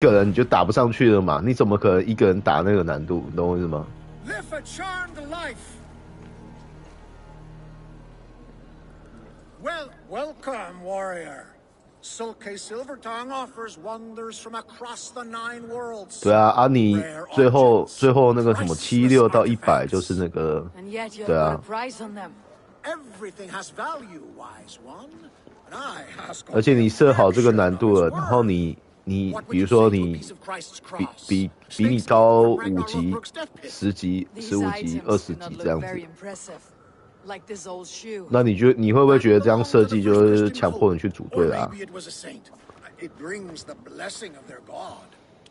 个人你就打不上去了嘛？你怎么可能一个人打那个难度？你懂我意思吗？ Live a charmed life. Welcome, warrior. TzuHsiuPeng0703 offers wonders from across the 9 worlds. 对啊，你最后那个什么76到100就是那个，对啊。Everything has value, wise one. And I ask 而且你设好这个难度了，然后你比如说你比你高5级、10级、15级、20级这样子，那你会不会觉得这样设计就是强迫你去组队啦？It brings the blessing of their god.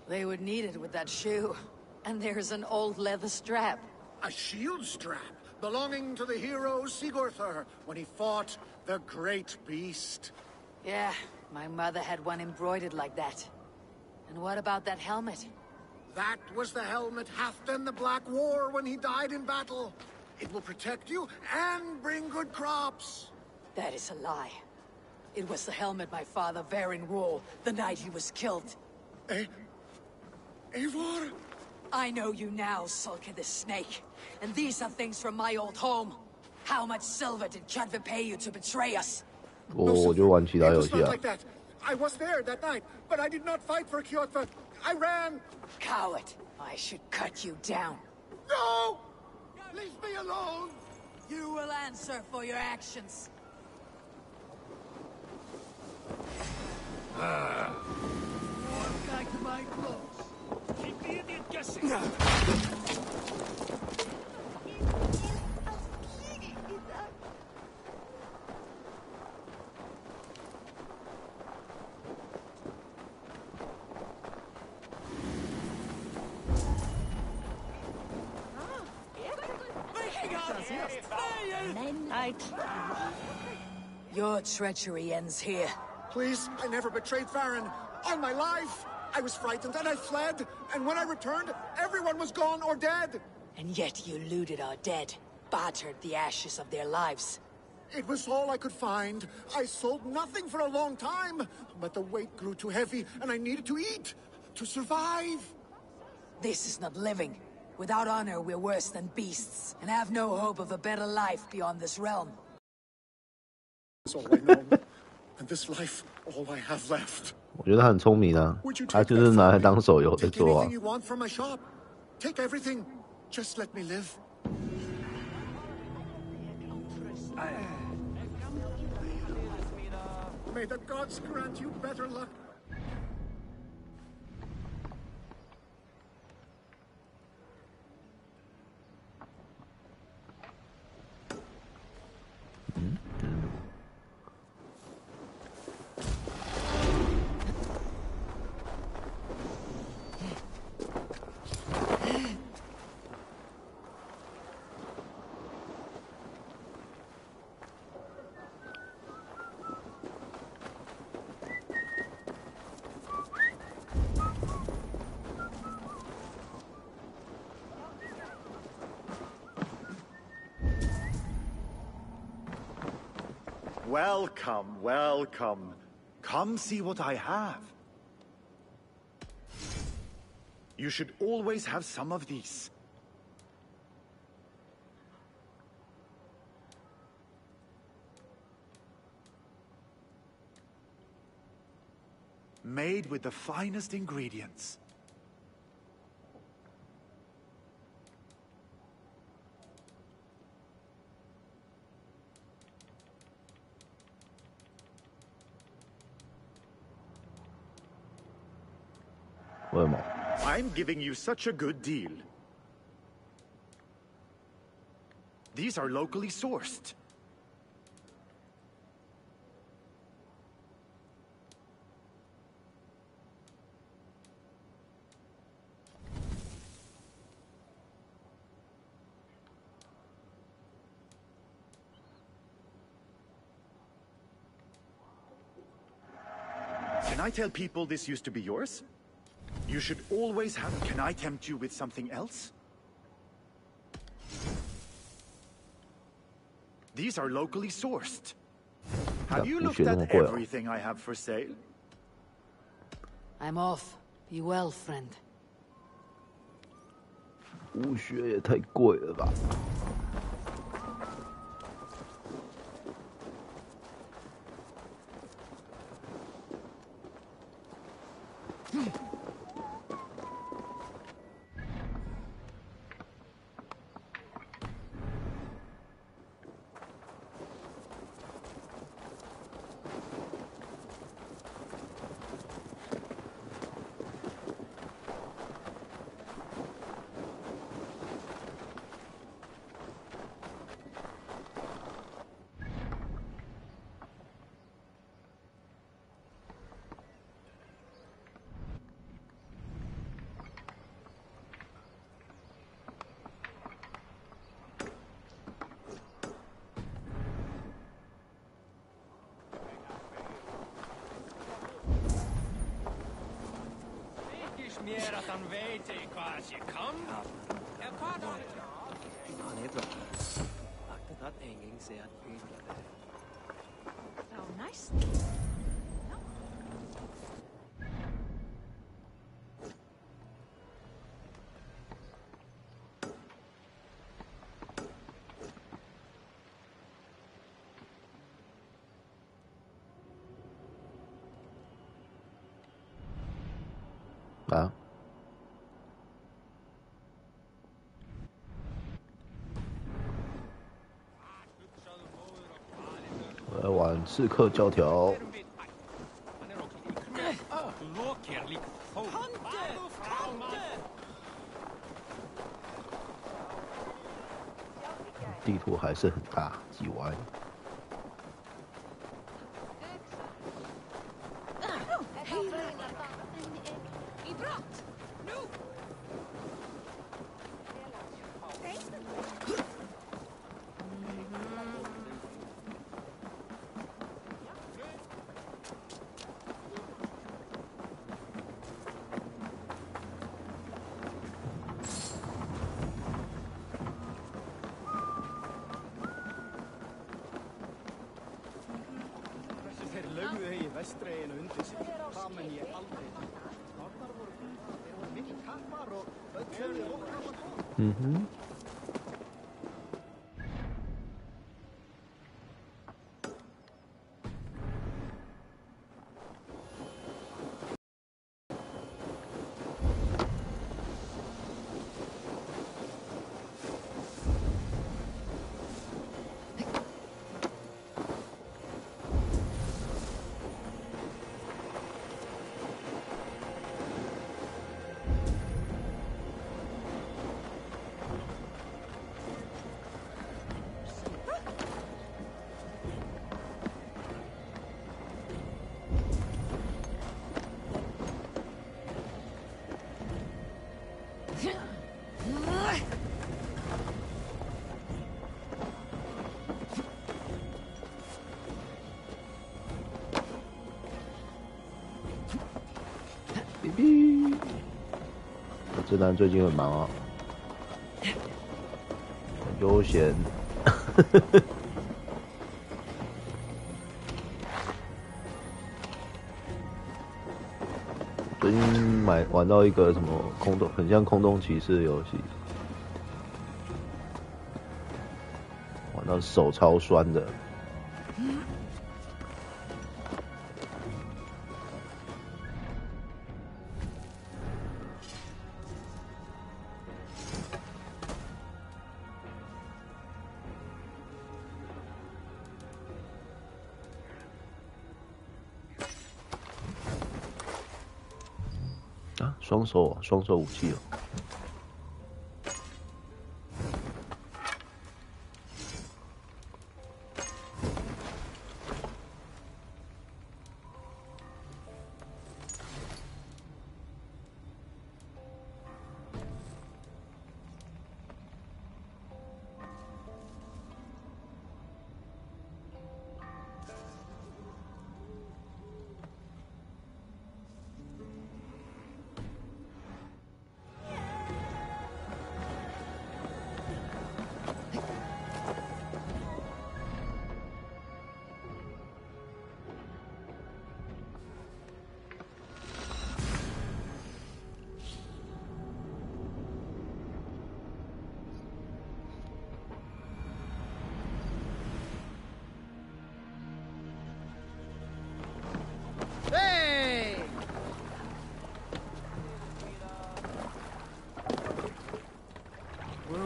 They would need it with that shoe. And there's an old leather strap. A shield strap belonging to the hero Sigurður when he fought the great beast. Yeah, my mother had one embroidered like that. And what about that helmet? That was the helmet Halfdan in the Black War when he died in battle. It will protect you and bring good crops. That is a lie. It was the helmet my father Varin wore the night he was killed. Eivor? I know you now, Sulka the Snake. And these are things from my old home. How much silver did Kjotve pay you to betray us? 我就玩其他游戏啊。 Like that. I was there that night, but I did not fight for Kjotve. I ran. Coward! I should cut you down. No! Leave me alone! You will answer for your actions. Back to my clothes. Keep the idiot guessing. Your treachery ends here. Please, I never betrayed Varin. On my life! I was frightened and I fled, and when I returned, everyone was gone or dead. And yet you looted our dead, bartered the ashes of their lives. It was all I could find. I sold nothing for a long time, but the weight grew too heavy, and I needed to eat, to survive. This is not living. Without honor, we're worse than beasts, and have no hope of a better life beyond this realm. That's all I know. And this life, all I have left. 我觉得他很聪明啊，他就是拿来当手游在做啊。 Take anything you want from my shop. Take everything. Just let me live. May the gods grant you better luck. Welcome, welcome. Come see what I have. You should always have some of these. Made with the finest ingredients. I'm giving you such a good deal. These are locally sourced. Can I tell people this used to be yours? You should always have... Can I tempt you with something else? These are locally sourced. Have you looked at everything I have for sale? I'm off. Be well, friend. 武学也太贵了吧！Meer dat dan weet ik als je kan. Ja, kan dan. Nee, toch. Maakte dat enging zeer übel. Oh, nice.啊？我来玩刺客教条。地图还是很大，几弯。嗯哼。直男最近很忙啊，很悠闲。最近玩到一个什么空洞，很像空洞骑士的游戏，玩到手超酸的。啊，双手武器哦。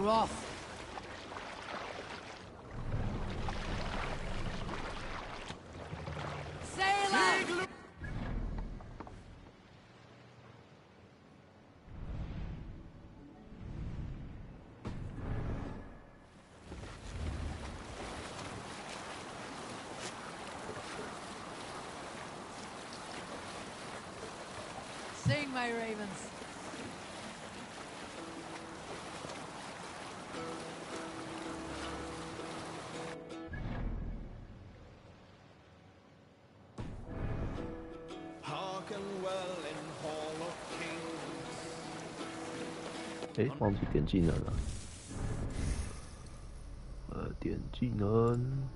We're off. Sailor! Sing, my ravens.忘记点技能了。点技能。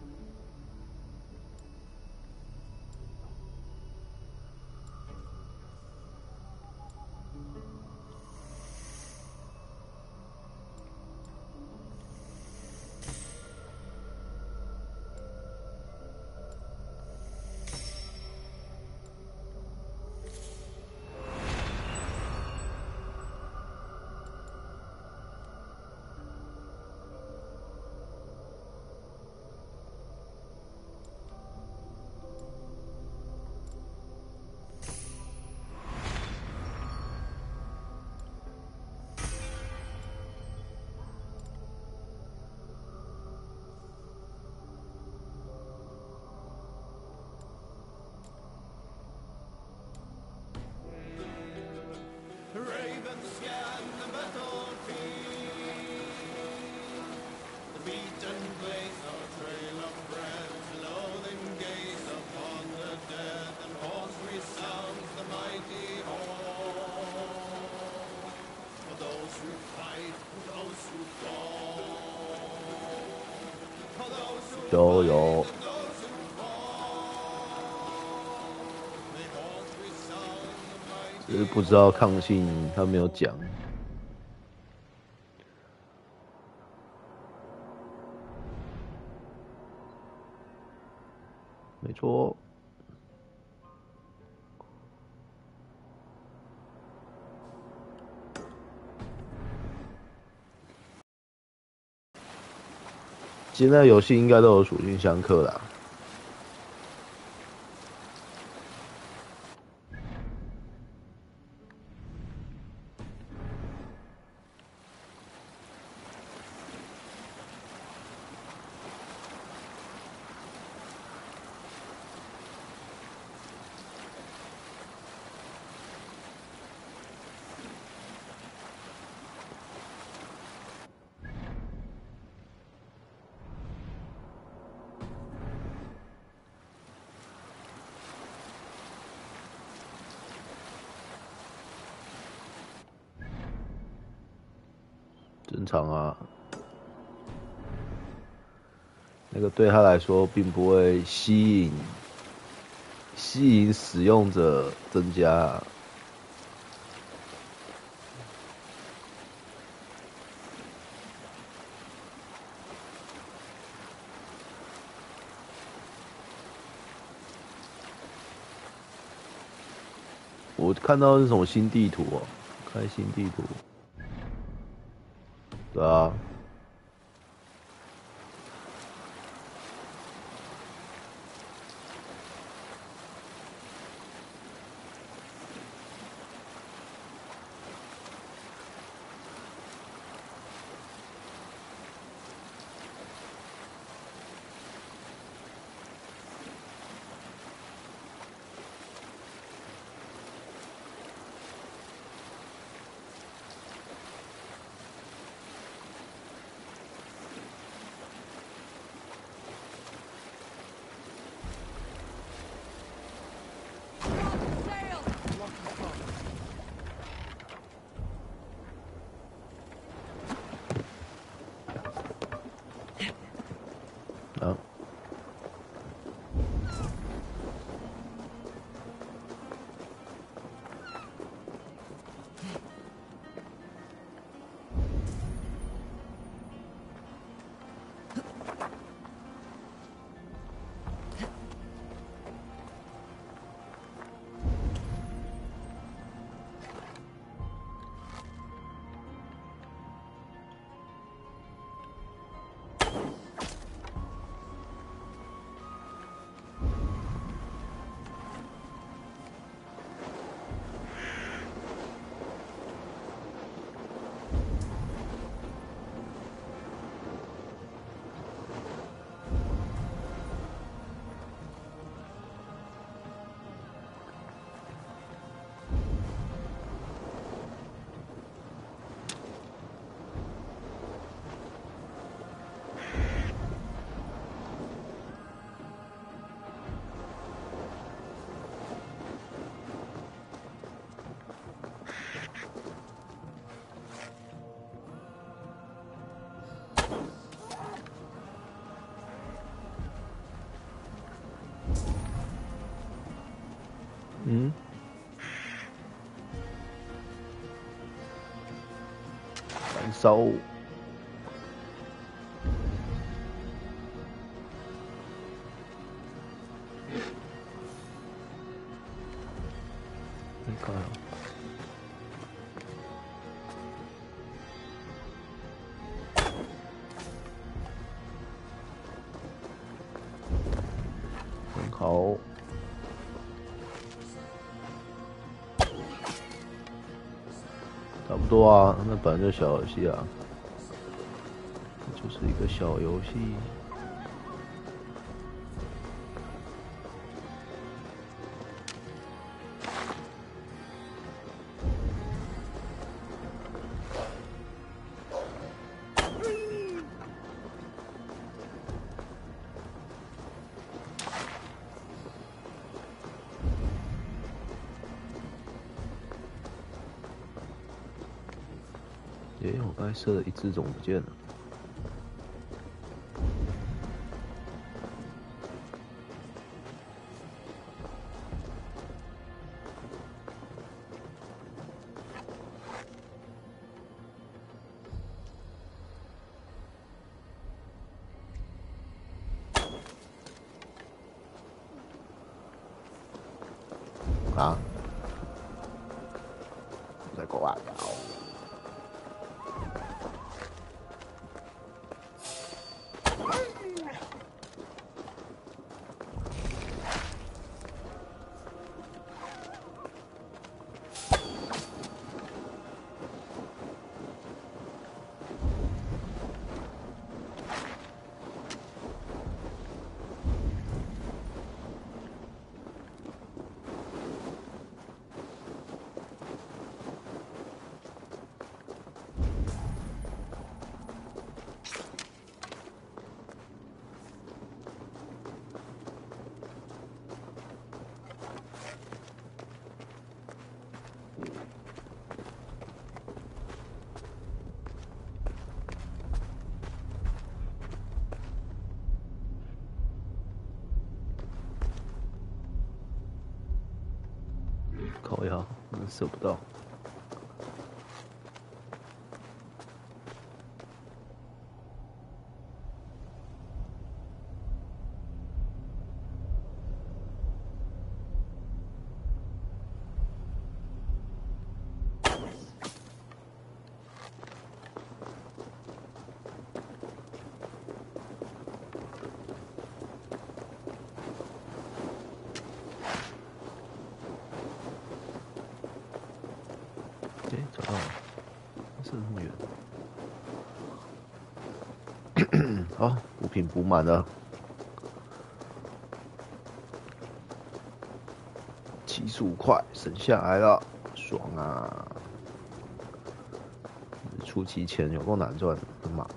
有，只是不知道抗性，他没有讲。没错。现在游戏应该都有属性相克啦。正常啊，那个对他来说并不会吸引使用者增加。我看到是什么新地图哦，开新地图。对啊。啊。烧。你看啊。很好。差不多啊，那本来就小游戏啊，这就是一个小游戏。我刚才射了一只，怎么不见了？啊！在国外搞。靠呀，射不到。找到了，是那么远。好，补品补满了，75块省下来了，爽啊！初期钱有够难赚的，他妈的。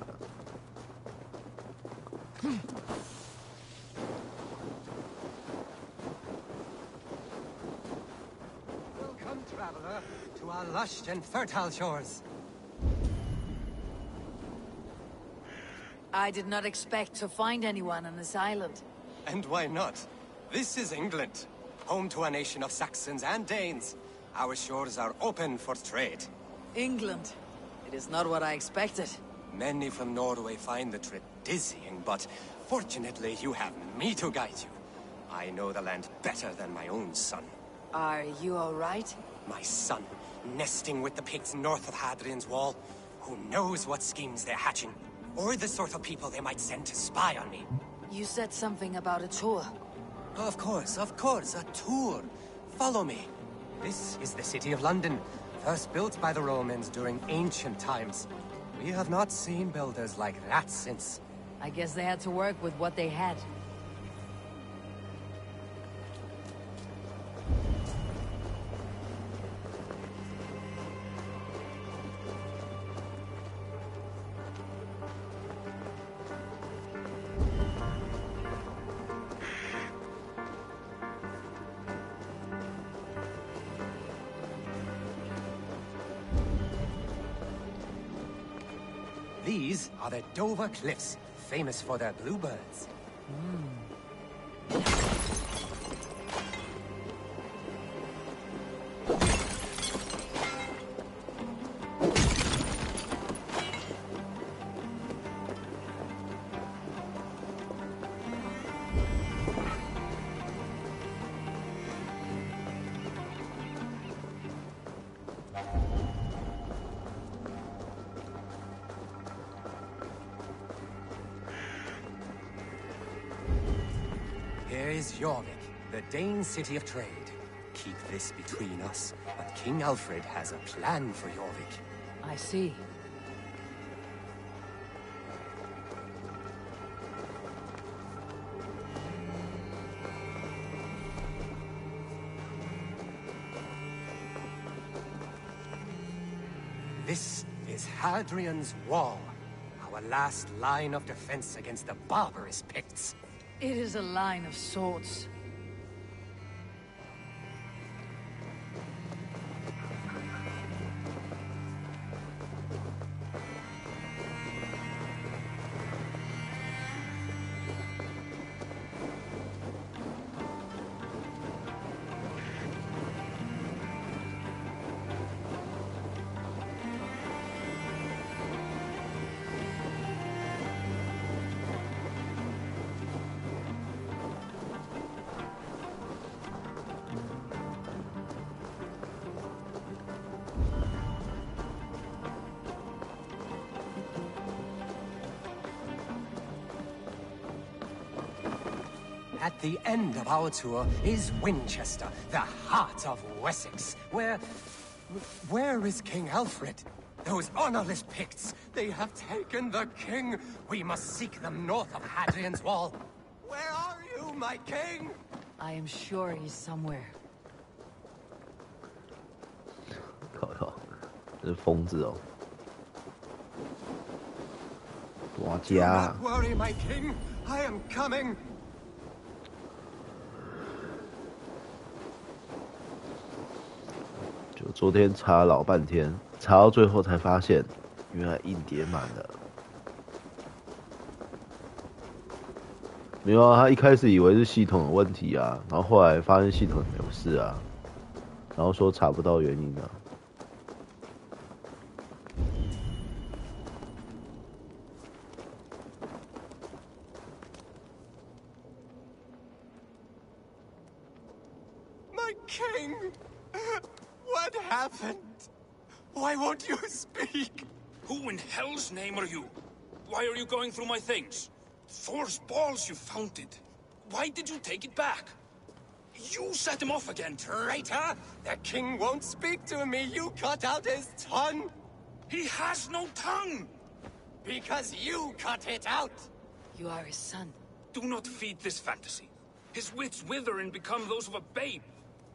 To our lush and fertile shores. I did not expect to find anyone on this island. And why not? This is England, home to a nation of Saxons and Danes. Our shores are open for trade. England. It is not what I expected. Many from Norway find the trip dizzying, but fortunately you have me to guide you. I know the land better than my own son. Are you all right? My son, nesting with the pigs north of Hadrian's Wall. Who knows what schemes they're hatching? Or the sort of people they might send to spy on me. You said something about a tour. Of course, a tour. Follow me. This is the city of London, first built by the Romans during ancient times. We have not seen builders like that since. I guess they had to work with what they had. These are the Dover Cliffs, famous for their bluebirds. Jorvik, the Dane city of trade. Keep this between us, but King Alfred has a plan for Jorvik. I see. This is Hadrian's Wall, our last line of defense against the barbarous Picts. It is a line of swords. At the end of our tour is Winchester, the heart of Wessex, where is King Alfred? Those honorless Picts, they have taken the king. We must seek them north of Hadrian's Wall. Where are you, my king? I am sure he's somewhere. 靠，这是疯子哦！我 Do 家 not worry, my king. I am coming. 就昨天查老半天，查到最后才发现，原来硬碟满了。没有啊，他一开始以为是系统的问题啊，然后后来发现系统没有事啊，然后说查不到原因啊。My king! What happened? Why won't you speak? Who in hell's name are you? Why are you going through my things? Thor's balls, you found it. Why did you take it back? You set him off again. Traitor! The king won't speak to me. You cut out his tongue. He has no tongue! Because you cut it out. You are his son. Do not feed this fantasy. His wits wither and become those of a babe.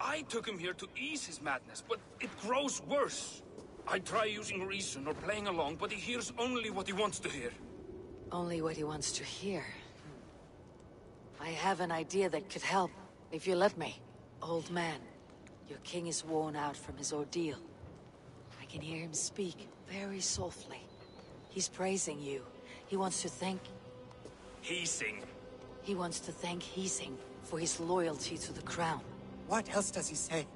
I took him here to ease his madness, but it grows worse. I try using reason or playing along, but he hears only what he wants to hear. Only what he wants to hear. I have an idea that could help, if you let me. Old man, your king is worn out from his ordeal. I can hear him speak very softly. He's praising you. He wants to thank... Heasing. He wants to thank Heasing for his loyalty to the crown. What else does he say?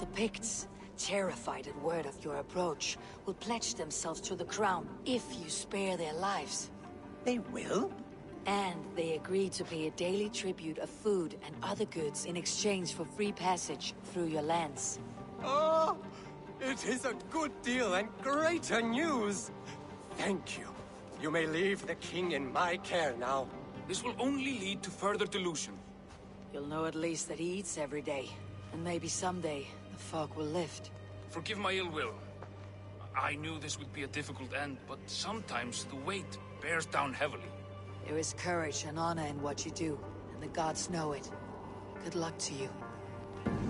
The Picts, terrified at word of your approach, will pledge themselves to the crown if you spare their lives. They will? And they agree to pay a daily tribute of food and other goods in exchange for free passage through your lands. Oh, it is a good deal and greater news. Thank you. You may leave the king in my care now. This will only lead to further delusion. You'll know at least that he eats every day, and maybe someday the fog will lift. Forgive my ill will. I knew this would be a difficult end, but sometimes the weight bears down heavily. There is courage and honor in what you do, and the gods know it. Good luck to you.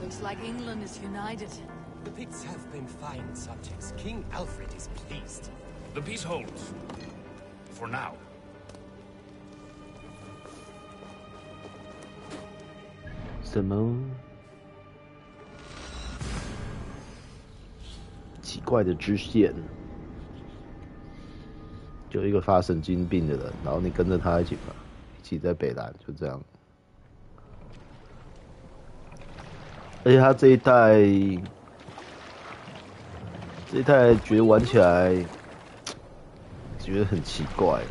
Looks like England is united. The Picts have been fine subjects. King Alfred is pleased. The peace holds. For now. 什么奇怪的支线？就一个发神经病的人，然后你跟着他一起在北兰，就这样。而且他这一代觉得玩起来觉得很奇怪。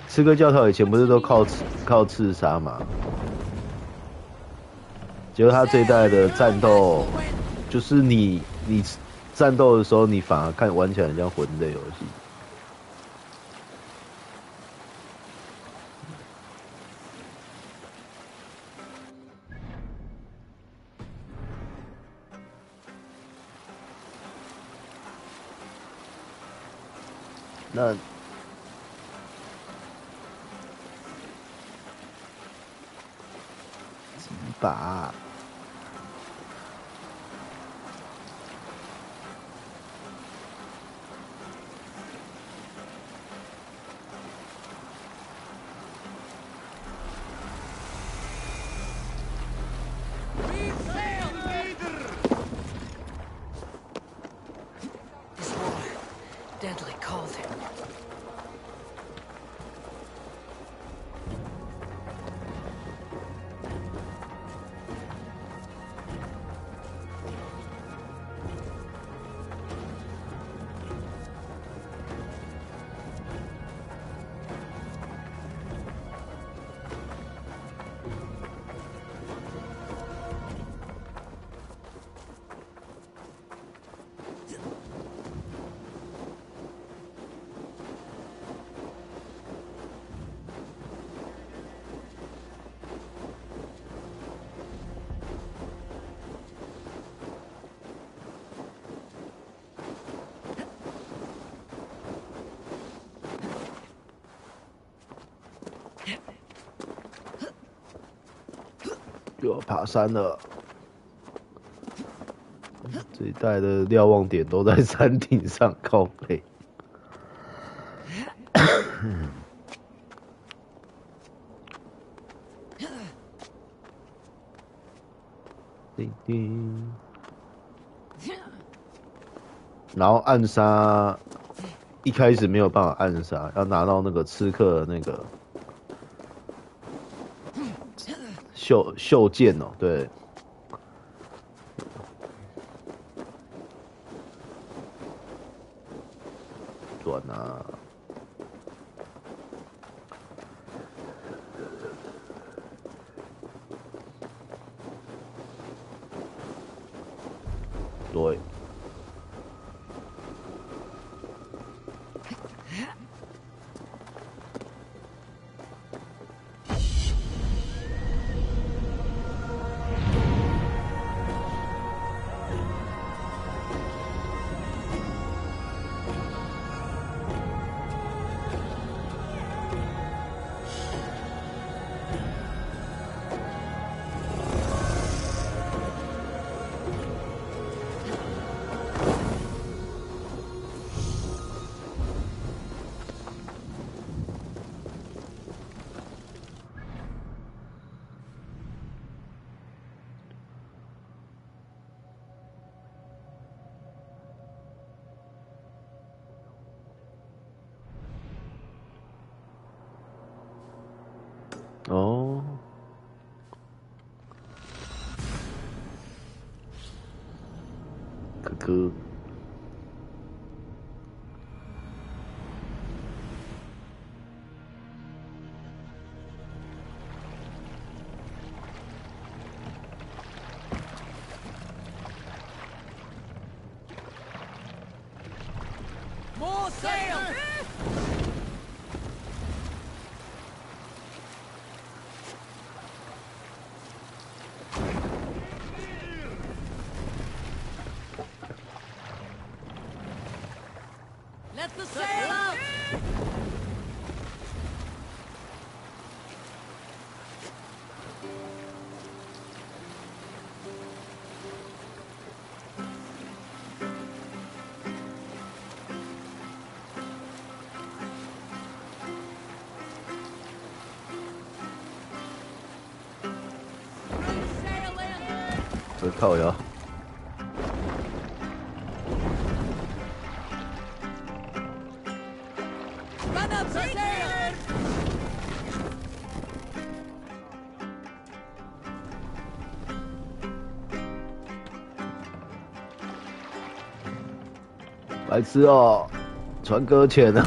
刺客教条以前不是都靠刺杀吗？结果他这一代的战斗，就是你战斗的时候，你反而玩起来很像魂类游戏。那几把？Deadly cold.又要爬山了。这一带的瞭望点都在山顶上，靠背。叮叮。然后暗杀，一开始没有办法暗杀，要拿到那个刺客的那个袖剑哦，对。转啊。对。哦，哥哥，More sail! 这靠腰。白痴哦，船搁浅了。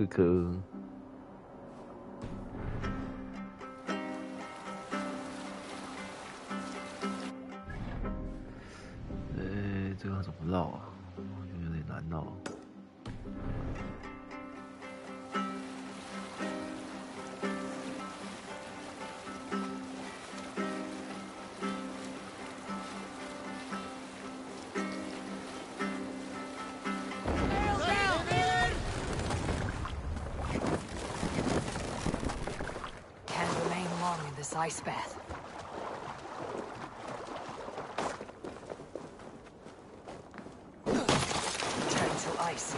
科科。这个要怎么绕啊？我觉得有点难绕。This ice bath. Turn to ice.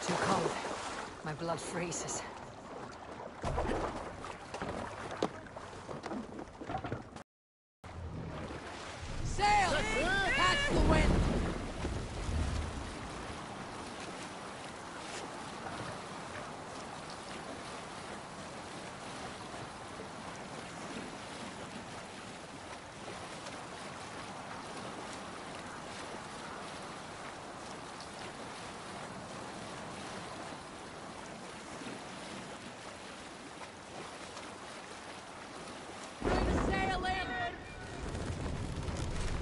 Too cold. My blood freezes. Sail! Catch the wind!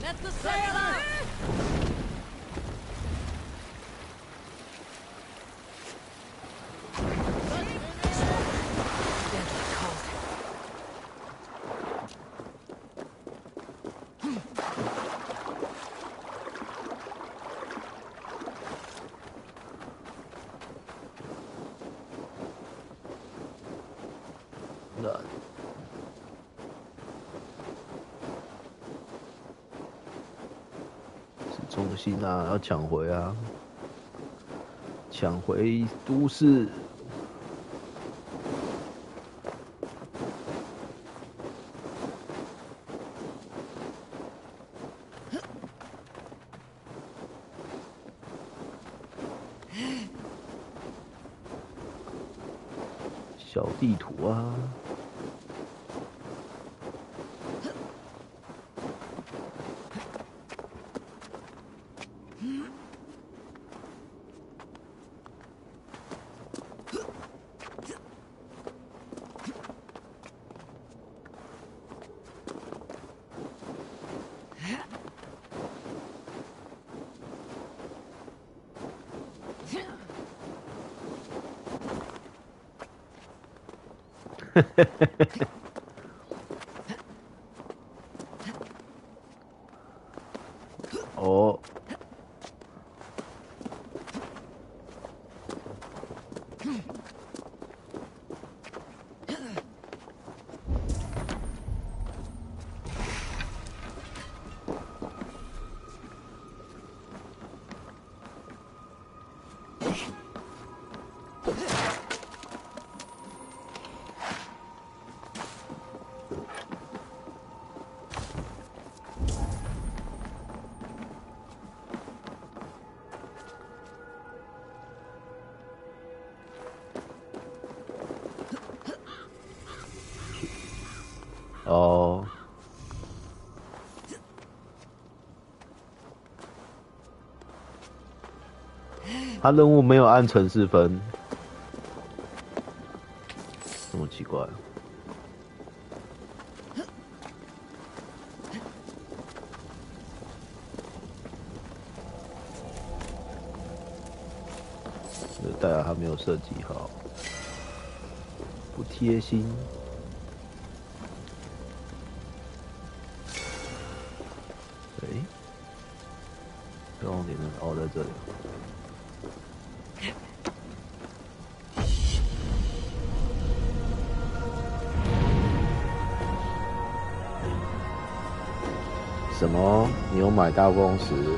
Let the sail out! Deadly cold.那。中心啊，要抢回啊，抢回都市。小地图啊。哦。哦，他任务没有按程式分，这么奇怪。这代表他没有设计好，不贴心。标点哦，在这里。什么？你有买大公石？里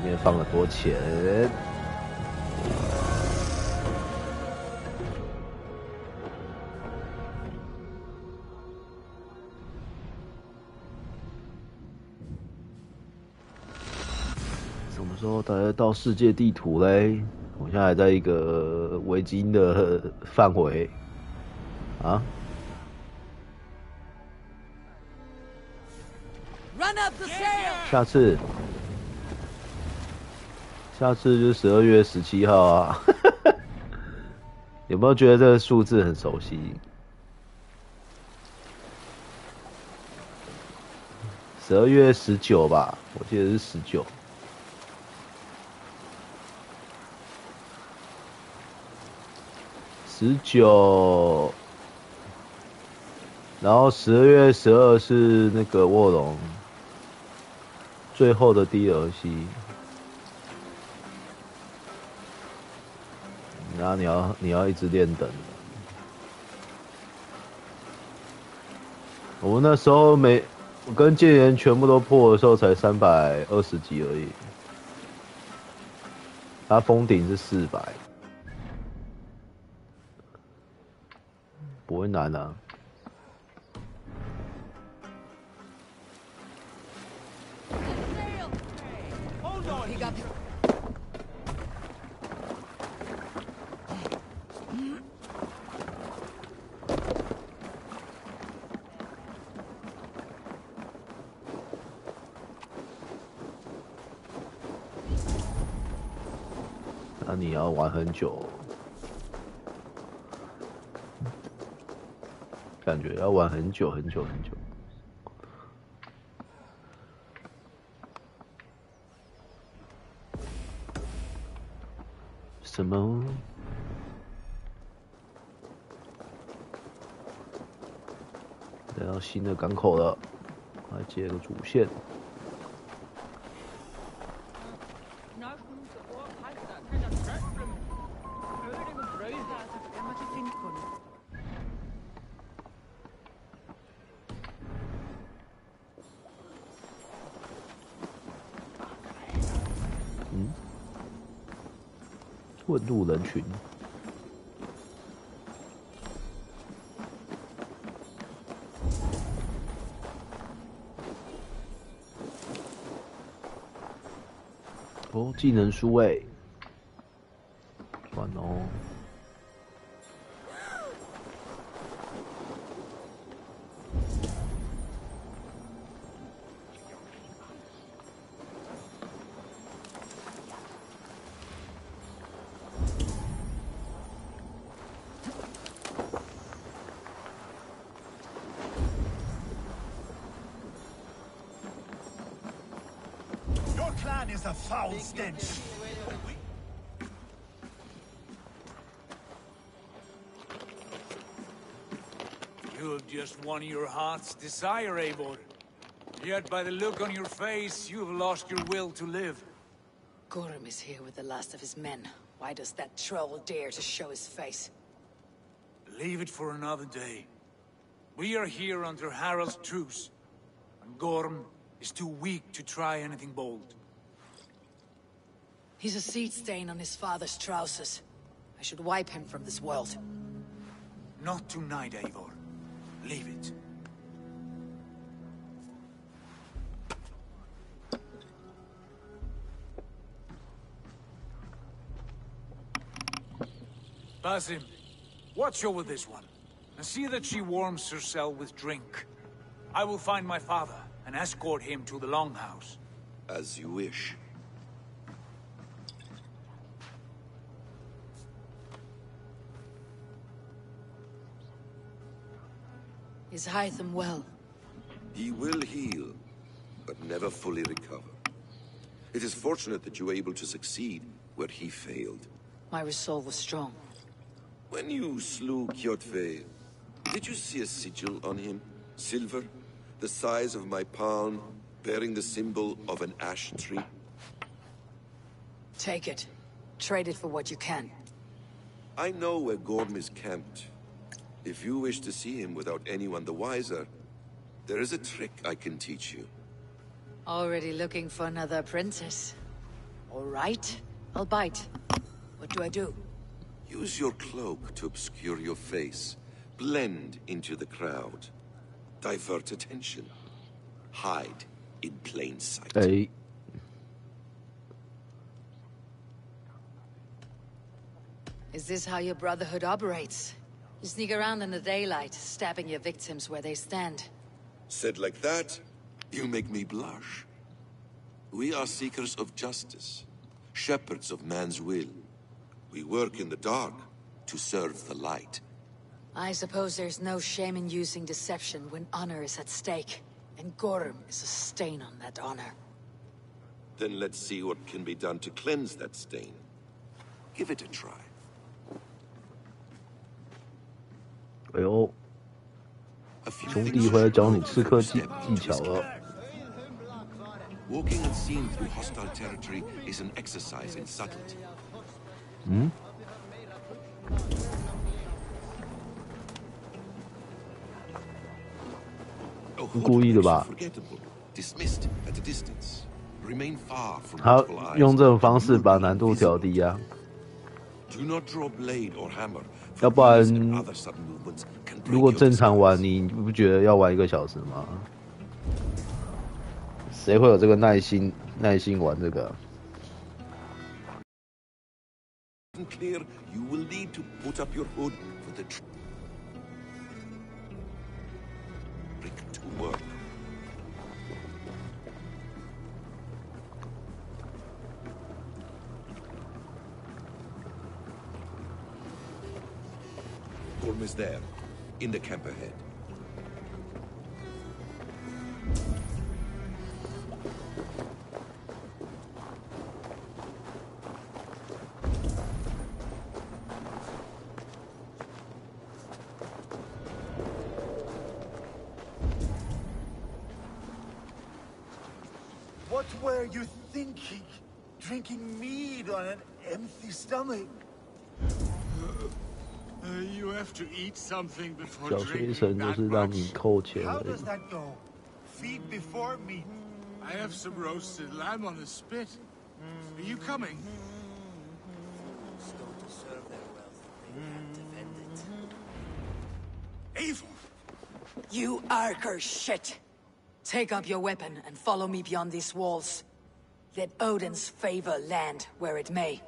面放了多钱？什么时候才到世界地图嘞？我现在还在一个维京的范围啊。下次就是12月17号啊。有没有觉得这个数字很熟悉？12月19吧，我记得是19。19，然后12月12是那个卧龙最后的 DLC， 然后你要一直练等。我们那时候我跟剑言全部都破的时候才320级而已，他封顶是400，不会难啊。那你要玩很久，感觉要玩很久很久很久。什么？来到新的港口了，来接个主线。问路人群。哦，技能书诶，算哦。Is a foul stench. You've just won your heart's desire, Eivor. Yet by the look on your face, you've lost your will to live. Gorm is here with the last of his men. Why does that troll dare to show his face? Leave it for another day. We are here under Harald's truce, and Gorm is too weak to try anything bold. He's a seed stain on his father's trousers. I should wipe him from this world. Not tonight, Eivor. Leave it. Basim, watch over this one, and see that she warms herself with drink. I will find my father and escort him to the Longhouse. As you wish. Is Hytham well? He will heal, but never fully recover. It is fortunate that you were able to succeed where he failed. My resolve was strong. When you slew Kjotve, did you see a sigil on him? Silver, the size of my palm, bearing the symbol of an ash tree? Take it. Trade it for what you can. I know where Gorm is camped. If you wish to see him without anyone the wiser, there is a trick I can teach you. Already looking for another princess. All right, I'll bite. What do I do? Use your cloak to obscure your face. Blend into the crowd. Divert attention. Hide in plain sight. Hey. this how your Brotherhood operates? You sneak around in the daylight, stabbing your victims where they stand. Said like that, you make me blush. We are seekers of justice, shepherds of man's will. We work in the dark to serve the light. I suppose there's no shame in using deception when honor is at stake, and Gorm is a stain on that honor. Then let's see what can be done to cleanse that stain. Give it a try. 哎呦，兄弟回来教你刺客技巧了。 Walking unseen through hostile territory is an exercise in subtlety. 嗯？故意的吧？ Dismissed at a distance. Remain far from 他 multiple eyes. 用这种方式把难度调低啊。 Do not draw blade or hammer. 要不然， Other sudden movements can break 如果 your 正常 disguise. 玩，你不觉得要玩1个小时吗？谁会有这个耐心玩这个？ Clear, you will need to put up your hood for the trick to work. Gorm is there, in the camp ahead. What were you thinking? Drinking mead on an empty stomach? You have to eat something before 小学 drinking 生就 that 是让 much. 你扣钱 How 而已 does。that go? Feed before meat. I have some roasted lamb on the spit. Are you coming? Still to serve their wealth, they can't defend it. Eivor! You Arker shit! Take up your weapon and follow me beyond these walls. Let Odin's favor land where it may.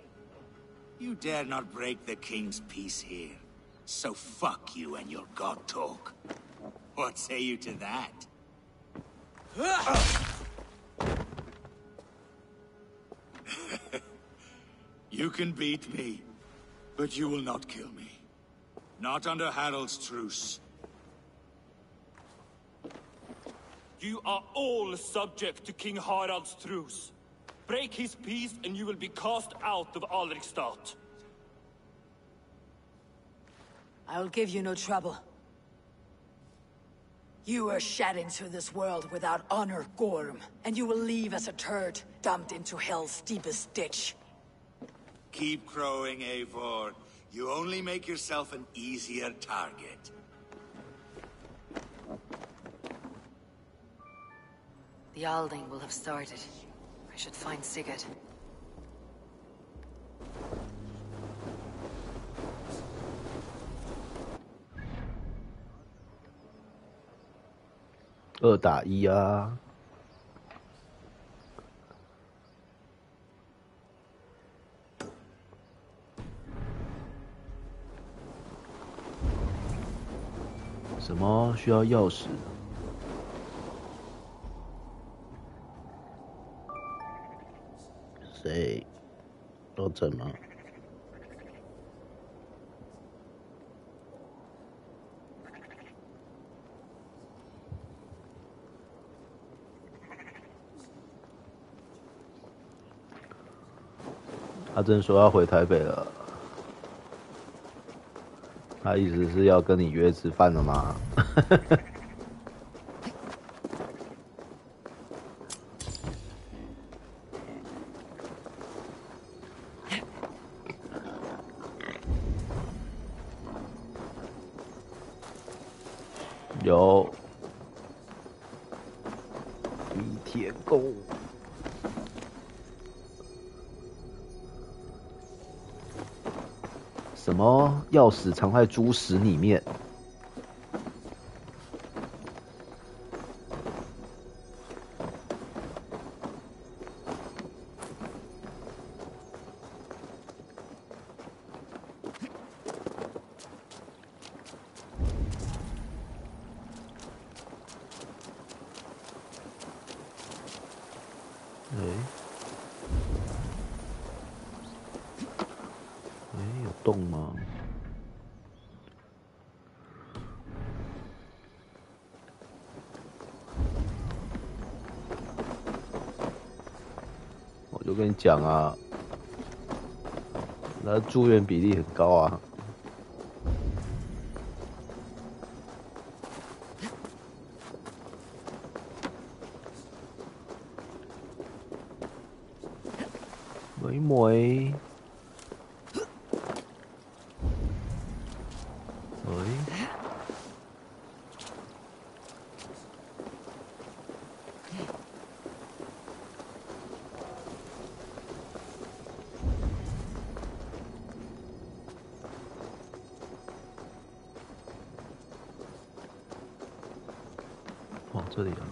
You dare not break the king's peace here. So fuck you and your god talk. What say you to that? You can beat me, but you will not kill me. Not under Harald's truce. You are all subject to King Harald's truce. Break his peace and you will be cast out of Alrikstad. I will give you no trouble. You were shed into this world without honor, Gorm, and you will leave as a turd, dumped into hell's deepest ditch. Keep crowing, Eivor. You only make yourself an easier target. The Alding will have started. I should find Sigurd.2打1啊！什么需要钥匙？谁？要整吗？阿珍说要回台北了，他意思是要跟你约吃饭了吗？有倚天弓。什么钥匙藏在猪屎里面？有洞吗？我就跟你讲啊，他住院比例很高啊。妹，哦，这里啊。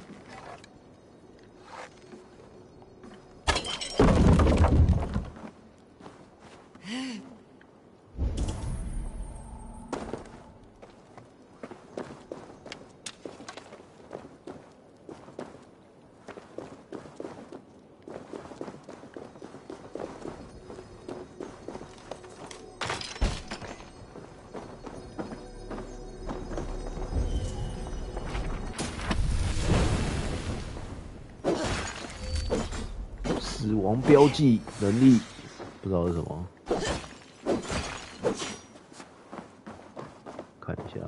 死亡标记能力，不知道是什么，看一下。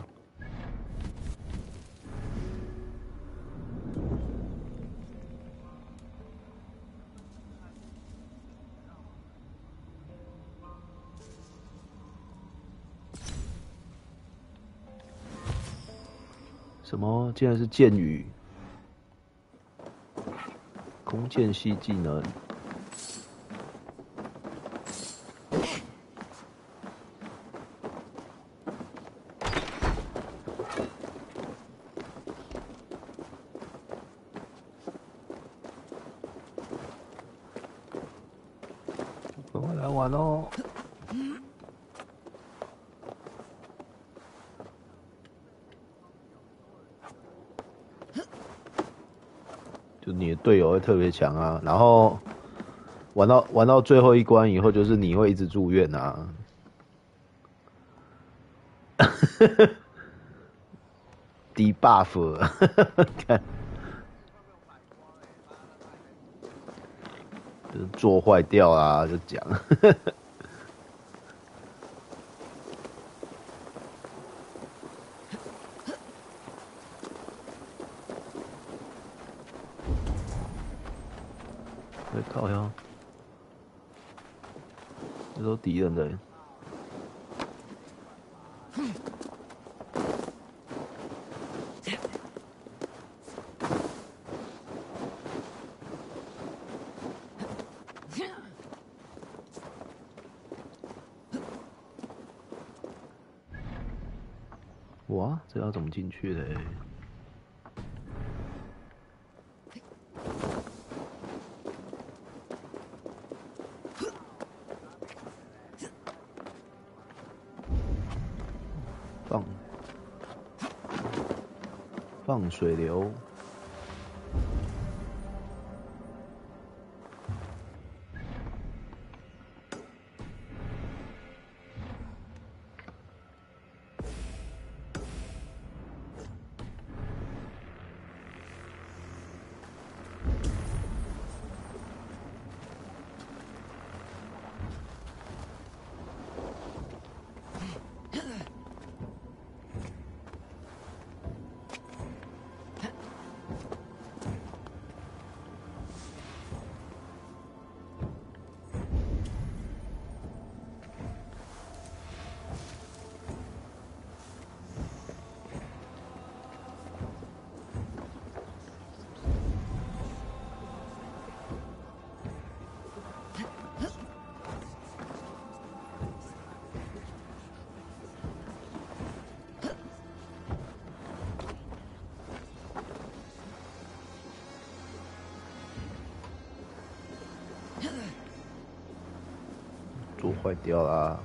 什么？竟然是剑雨，弓箭系技能。赶快来玩哦！就你的队友会特别强啊，然后玩到最后一关以后，就是你会一直住院啊。debuff， 看，就是做坏掉啊，就讲。靠腰，这都敌人的。哇，这要怎么进去嘞？放水流。做坏掉啦！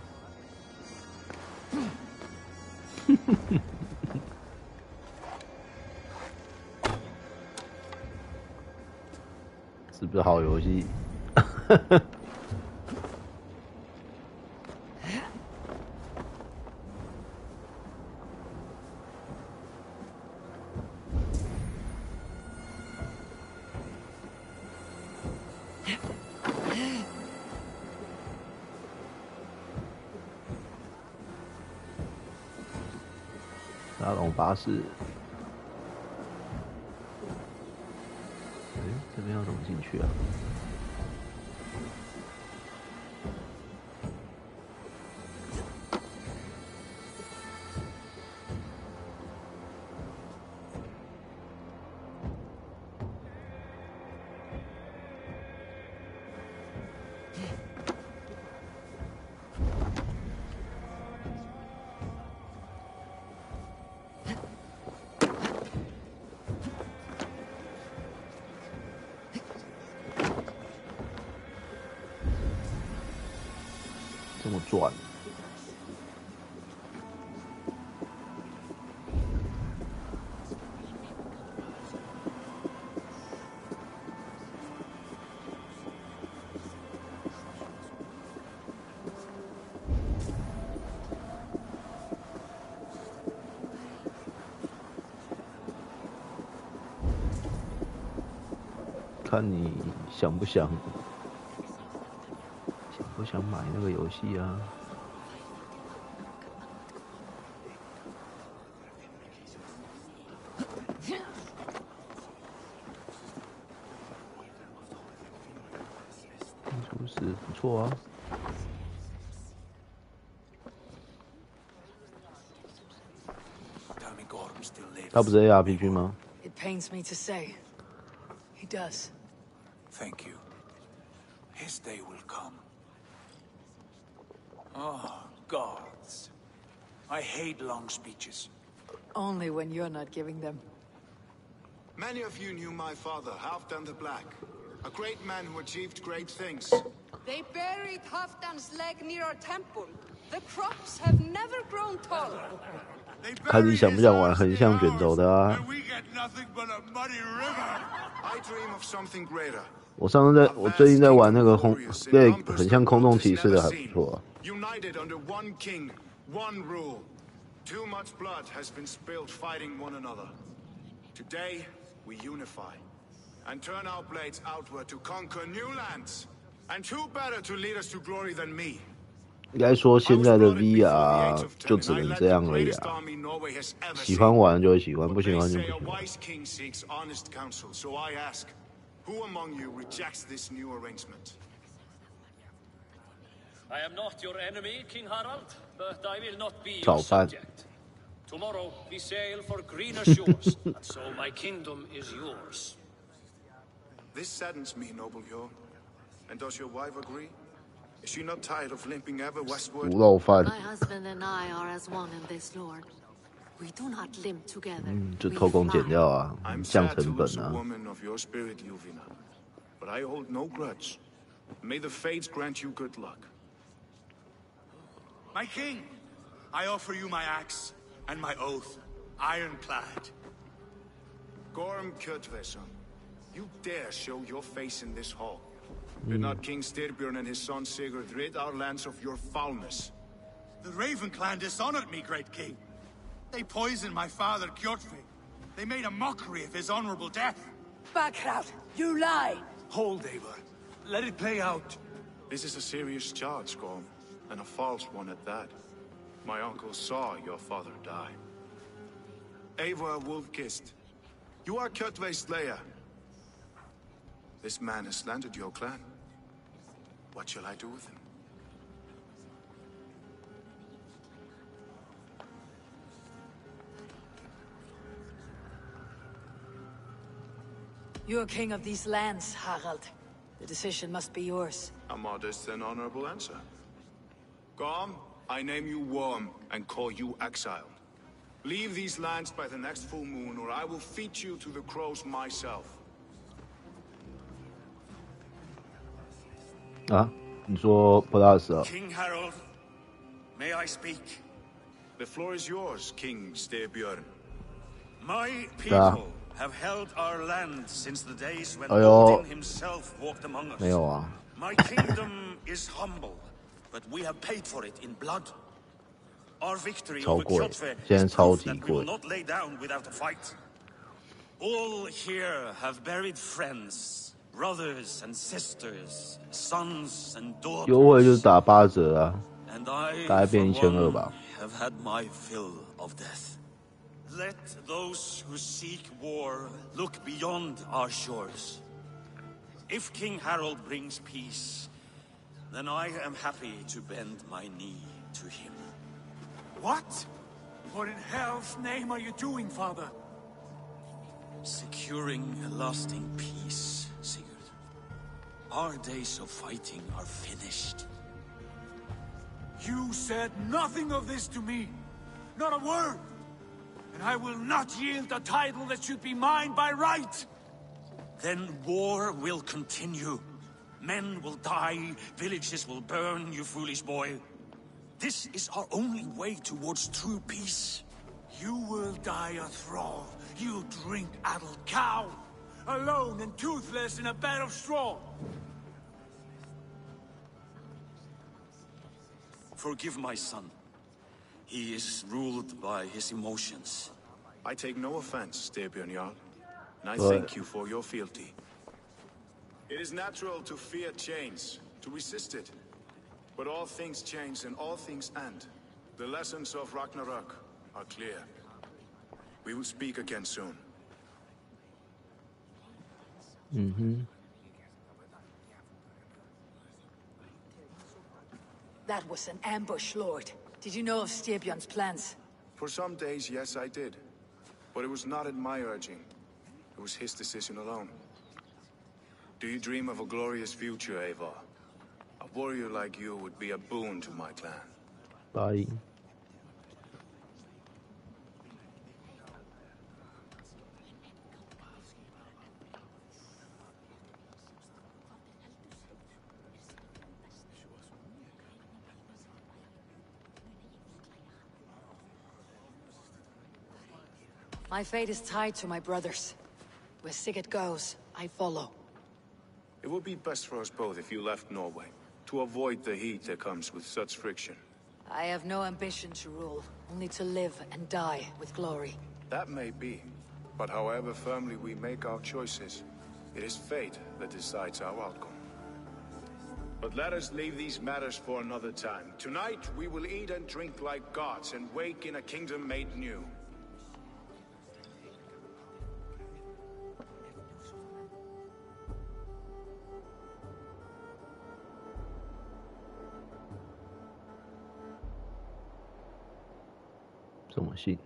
是不是好游戏？沙龙巴士。这边要怎么进去啊？这么转？看你想不想买那个游戏啊？厨师不错啊。他不是 ARPG 吗？ It pains me to say, he does. Thank you. His day will come. Oh, gods. I hate long speeches. Only when you're not giving them. Many of you knew my father, Halfdan the Black. A great man who achieved great things. They buried Halfdan's leg near our temple. The crops have never grown taller. 看你想不想玩横向卷轴的啊？ I dream of something greater. 我最近在玩那个对，很像空洞骑士的，还不错啊。United under one king, one rule. Too much blood has been spilled fighting one another. Today, we unify and turn our blades outward to conquer new lands. And who better to lead us to glory than me? 应该说现在的 VR 就只能这样而已啊。喜欢玩就会喜欢，不喜欢就不喜欢。Who among you rejects this new arrangement? I am not your enemy, King Harald, but I will not be your 早饭。 subject. Tomorrow we sail for greener shores, and so my kingdom is yours. This saddens me, noble Yor. And does your wife agree? Is she not tired of limping ever westward? 卤肉饭。 My husband and I are as one in this, Lord. We do not limp together. 就偷工减料啊，降成本 I'm sad to lose 啊 a。woman of your spirit, Yuvina. But I hold no grudge. May the fates grant you good luck. My king, I offer you my axe and my oath, ironclad. Gorm Kjotveson, you dare show your face in this hall. Did not King Styrbjörn and his son Sigurd rid our lands of your foulness? The Raven clan dishonored me, great king. They poisoned my father, Kjotve. They made a mockery of his honorable death. Backrout, you lie! Hold, Eivor. Let it play out. This is a serious charge, Gorm, and a false one at that. My uncle saw your father die. Eivor Wolfkist, you are Kjotve's slayer. This man has slandered your clan. What shall I do with him? You're king of these lands, Harald. The decision must be yours. A modest and honorable answer. Gorm, I name you Worm and call you exiled. Leave these lands by the next full moon, or I will feed you to the crows myself. 啊，你说 Plus 啊？ King Harold, may I speak? The floor is yours, King Styrbjörn. My 对啊 people have held our land since the days when 哎呦 Odin himself walked among us. 没有啊。 My kingdom is humble, but we have paid for it in blood. Our victory 超 over 贵， Kjotve 现在 is 超 proof 级 that we will 贵。 not lay down without a fight. All here have buried friends, brothers and sisters, sons and 优惠就是 daughters. 打8折啊， And I, 大概 for 变1200 one, 吧。 have had my fill of death. Let those who seek war look beyond our shores. If King Harold brings peace, then I am happy to bend my knee to him. What? What in hell's name are you doing, father? Securing a lasting peace, Sigurd. Our days of fighting are finished. You said nothing of this to me. Not a word. And I will not yield a title that should be mine by right. Then war will continue. Men will die, villages will burn, you foolish boy. This is our only way towards true peace. You will die a thrall. You'll drink addled cow. Alone and toothless in a bed of straw. Forgive my son. He is ruled by his emotions. I take no offense, Styrbjörn Jarl, and I But- thank you for your fealty. It is natural to fear change, to resist it. But all things change and all things end. The lessons of Ragnarok are clear. We will speak again soon. That was an ambush, Lord. Did you know of Styrbjörn's plans? For some days, yes, I did. But it was not at my urging. It was his decision alone. Do you dream of a glorious future, Eivor? A warrior like you would be a boon to my clan. Bye. My fate is tied to my brothers. Where Sigurd goes, I follow. It would be best for us both if you left Norway, to avoid the heat that comes with such friction. I have no ambition to rule, only to live and die with glory. That may be, but however firmly we make our choices, it is fate that decides our outcome. But let us leave these matters for another time. Tonight, we will eat and drink like gods and wake in a kingdom made new. 什么信？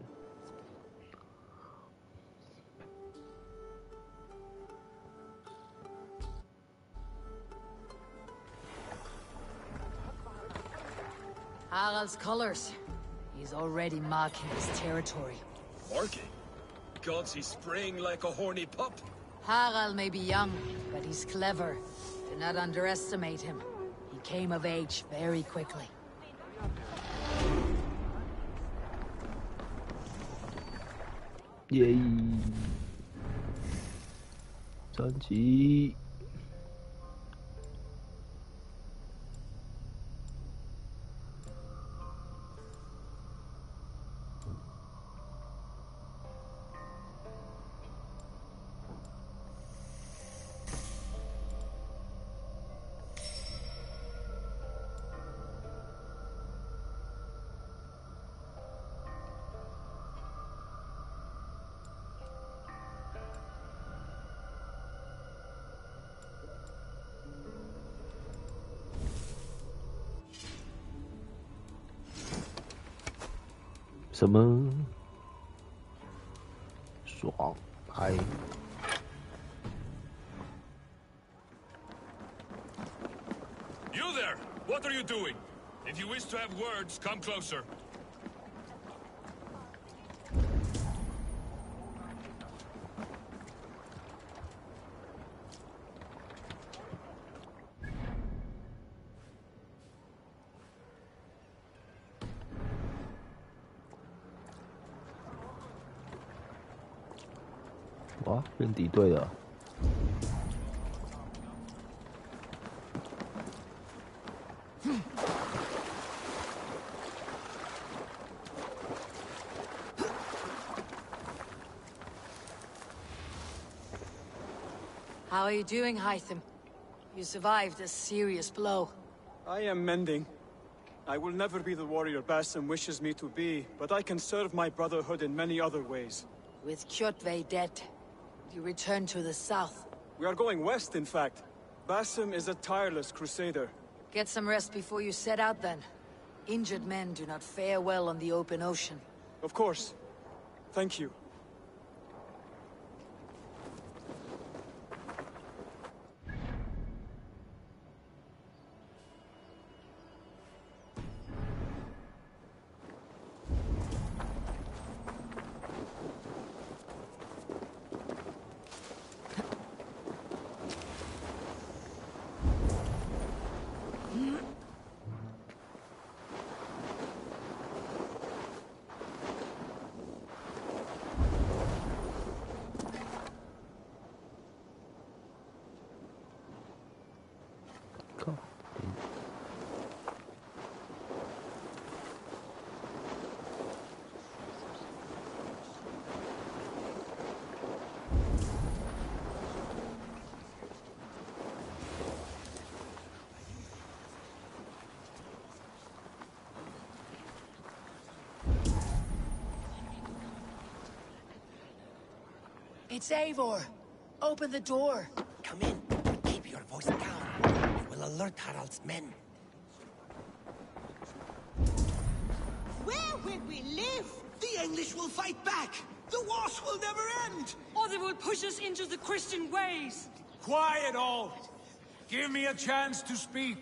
Harald's colors. He's already marking his territory. Marking? Gods, he's spraying like a horny pup. Harald may be young, but he's clever. Do not underestimate him. He came of age very quickly.耶！传奇。什么？爽嗨！ You there! What are you doing? If you wish to have words, come closer. 哇，变敌对了。How are you doing, Hytham? You survived a serious blow. I am mending. I will never be the warrior Basim wishes me to be, but I can serve my brotherhood in many other ways. With Kjotve dead, you return to the south. We are going west, in fact. Basim is a tireless crusader. Get some rest before you set out, then. Injured men do not fare well on the open ocean. Of course. Thank you. It's Eivor. Open the door. Come in, but keep your voice down. It will alert Harald's men. Where will we live? The English will fight back! The wars will never end! Or they will push us into the Christian ways! Quiet all! Give me a chance to speak.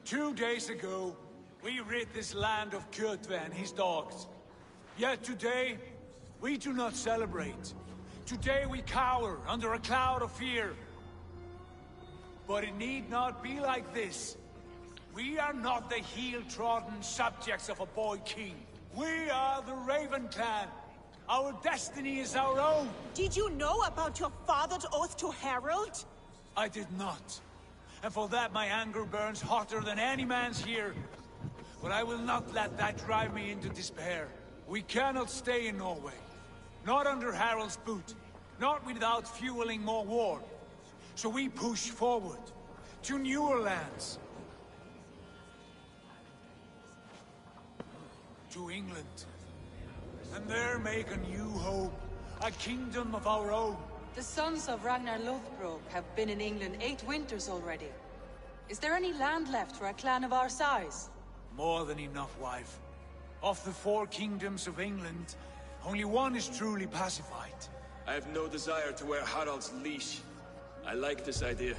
2 days ago, we rid this land of Kjotve and his dogs. Yet today, we do not celebrate. Today we cower under a cloud of fear. But it need not be like this. We are not the heel-trodden subjects of a boy king. We are the Raven clan. Our destiny is our own. Did you know about your father's oath to Harald? I did not. And for that my anger burns hotter than any man's here. But I will not let that drive me into despair. We cannot stay in Norway. Not under Harald's boot. Not without fueling more war. So we push forward. To newer lands. To England. And there make a new home. A kingdom of our own. The sons of Ragnar Lothbrok have been in England 8 winters already. Is there any land left for a clan of our size? More than enough, wife. Of the 4 kingdoms of England, only one is truly pacified. I have no desire to wear Harald's leash. I like this idea.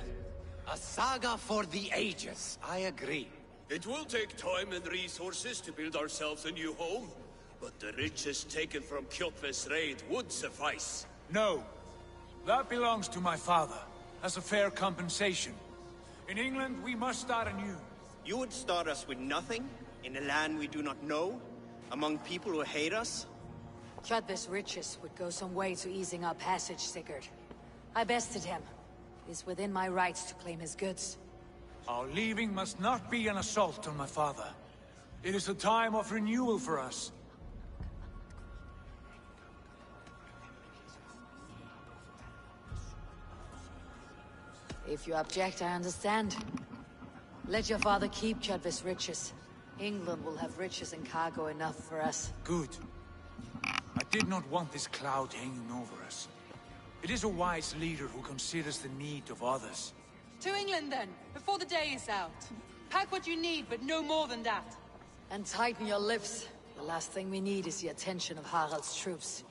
A saga for the ages, I agree. It will take time and resources to build ourselves a new home, but the riches taken from Kjotve's raid would suffice. No. That belongs to my father, as a fair compensation. In England, we must start anew. You would start us with nothing, in a land we do not know, among people who hate us? Kjotve's riches would go some way to easing our passage, Sigurd. I bested him. It is within my rights to claim his goods. Our leaving must not be an assault on my father. It is a time of renewal for us. If you object, I understand. Let your father keep Kjotve's riches. England will have riches and cargo enough for us. Good. I did not want this cloud hanging over us. It is a wise leader who considers the need of others. To England then, before the day is out. Pack what you need, but no more than that. And tighten your lips. The last thing we need is the attention of Harald's troops.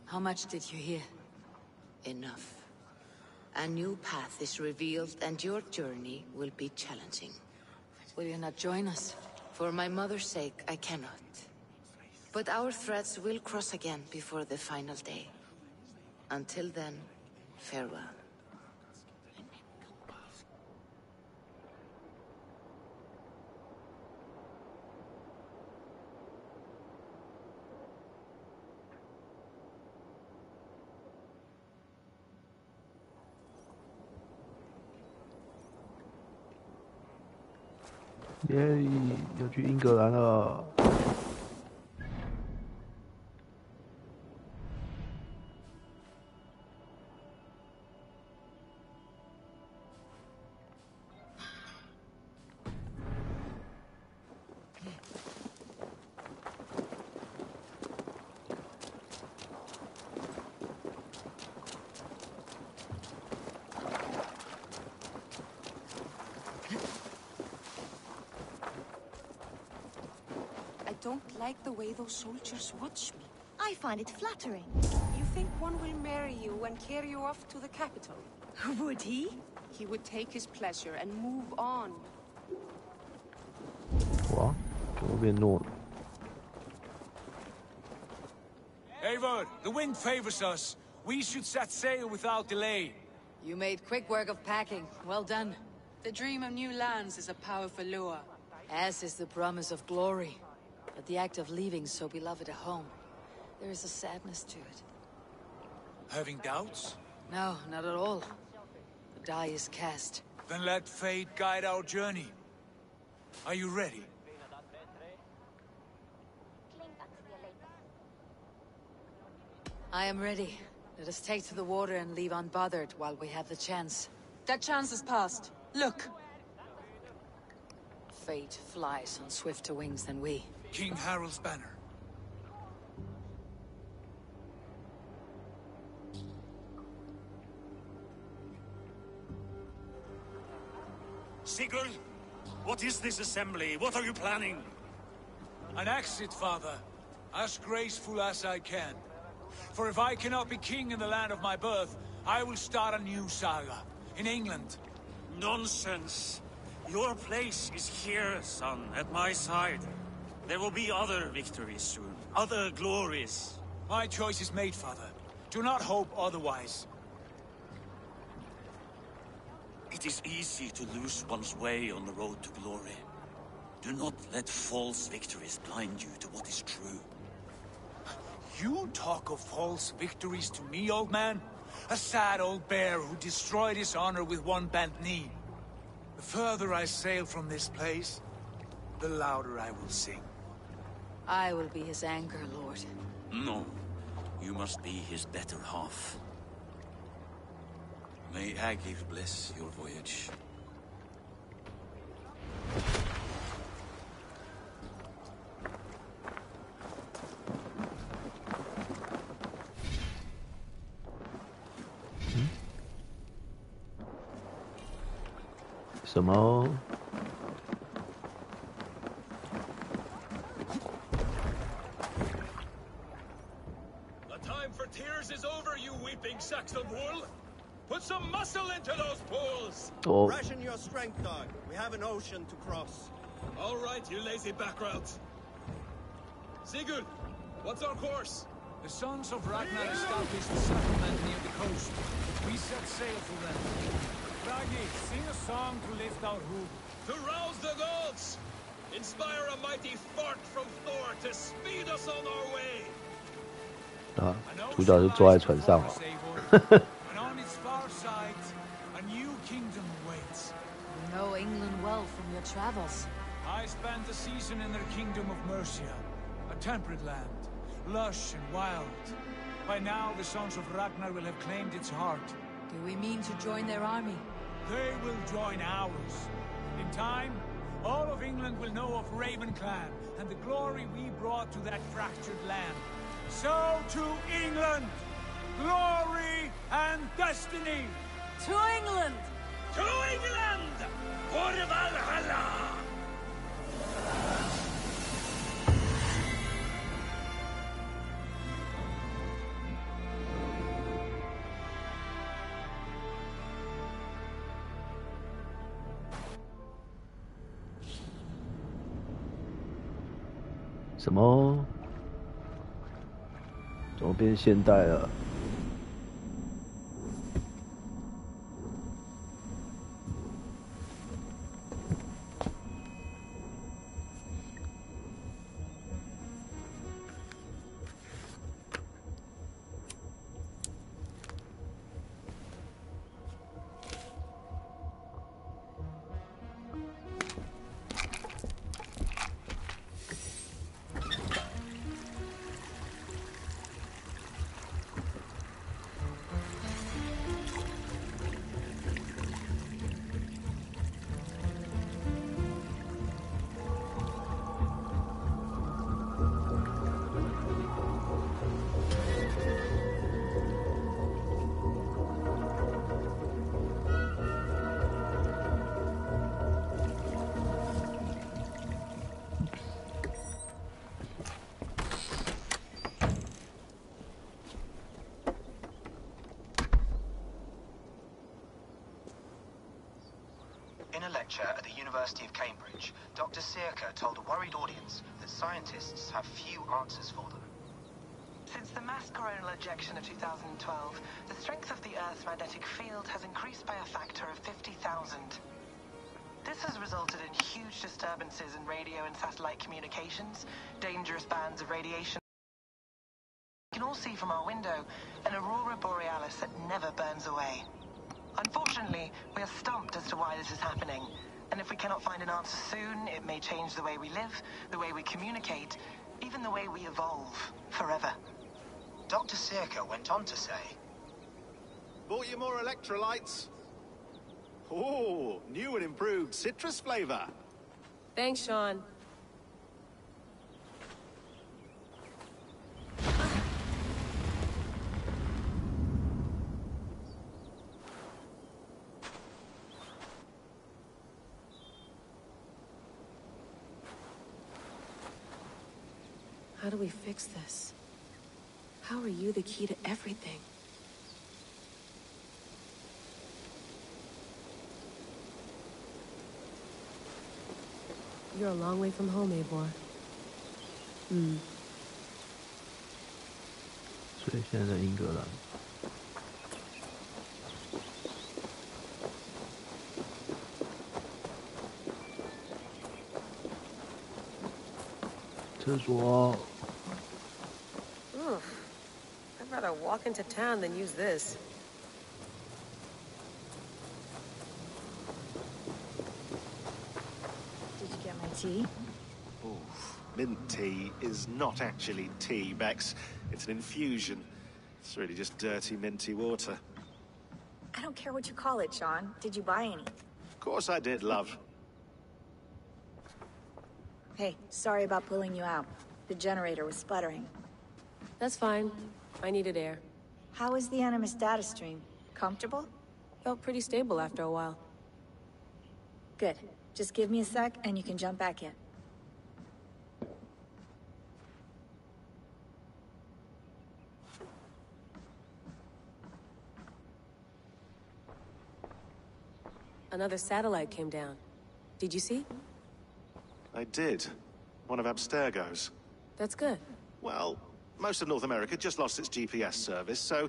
How much did you hear? Enough. A new path is revealed, and your journey will be challenging. Will you not join us? For my mother's sake, I cannot. But our threads will cross again before the final day. Until then, farewell.耶，要去英格兰了。I don't like the way those soldiers watch me. I find it flattering. You think one will marry you and carry you off to the capital? Would he? He would take his pleasure and move on. 哇，怎么变弱了？ Eivor, the wind favors us. We should set sail without delay. You made quick work of packing. Well done. The dream of new lands is a powerful lure. As is the promise of glory. But the act of leaving so beloved a home, there is a sadness to it. Having doubts? No, not at all. The die is cast. Then let fate guide our journey. Are you ready? I am ready. Let us take to the water and leave unbothered while we have the chance. That chance is past. Look! Fate flies on swifter wings than we. King Harald's banner. Sigurd, what is this assembly? What are you planning? An exit, father. As graceful as I can. For if I cannot be king in the land of my birth, I will start a new saga. In England. Nonsense. Your place is here, son, at my side. There will be other victories soon. Other glories. My choice is made, father. Do not hope otherwise. It is easy to lose one's way on the road to glory. Do not let false victories blind you to what is true. You talk of false victories to me, old man? A sad old bear who destroyed his honor with one bent knee. The further I sail from this place, the louder I will sing. I will be his anchor, Lord. No. You must be his better half. May Agir bless your voyage.什么？ The time for tears is over, you weeping sacks of wool! Put some muscle into those pools! Oh. Ration your strength, dog. We have an ocean to cross. All right, you lazy backroutes. Sigurd, what's our course? The sons of Ragnar established a settlement near the coast. We set sail for them. Ragni, sing a song to lift our hoop. To rouse the gods! Inspire a mighty fart from Thor to speed us on our way! 啊，主角就坐在船上哦。 And on its far side, a new kingdom awaits. You know England well from your travels. I spent a season in their kingdom of Mercia, a temperate land, lush and wild. By now, the sons of Ragnar will have claimed its heart. Do we mean to join their army? They will join ours. In time, all of England will know of Raven Clan and the glory we brought to that fractured land. So to England, glory and destiny! To England! To England! For Valhalla! 什么？怎么变现代了？In a lecture at the University of Cambridge, Dr. Searca told a worried audience that scientists have few answers for them. Since the mass coronal ejection of 2012, the strength of the Earth's magnetic field has increased by a factor of 50,000. This has resulted in huge disturbances in radio and satellite communications, dangerous bands of radiation. We can all see from our window an aurora borealis that never burns away. Unfortunately, we are stumped as to why this is happening, and if we cannot find an answer soon, it may change the way we live, the way we communicate, even the way we evolve, forever. Dr. Searca went on to say, Bought you more electrolytes? Oh, new and improved citrus flavor. Thanks, Sean. How do we fix this? How are you the key to everything? You're a long way from home, Eivor. 所以现在在英格兰。厕所。I'd rather walk into town than use this. Did you get my tea? Oh, mint tea is not actually tea, Bex. It's an infusion. It's really just dirty, minty water. I don't care what you call it, Sean. Did you buy any? Of course I did, love. Hey, sorry about pulling you out. The generator was sputtering. That's fine. I needed air. How was the Animus data stream? Comfortable? Felt pretty stable after a while. Good. Just give me a sec and you can jump back in. Another satellite came down. Did you see? I did. One of Abstergo's. That's good. Well, most of North America just lost its GPS service, so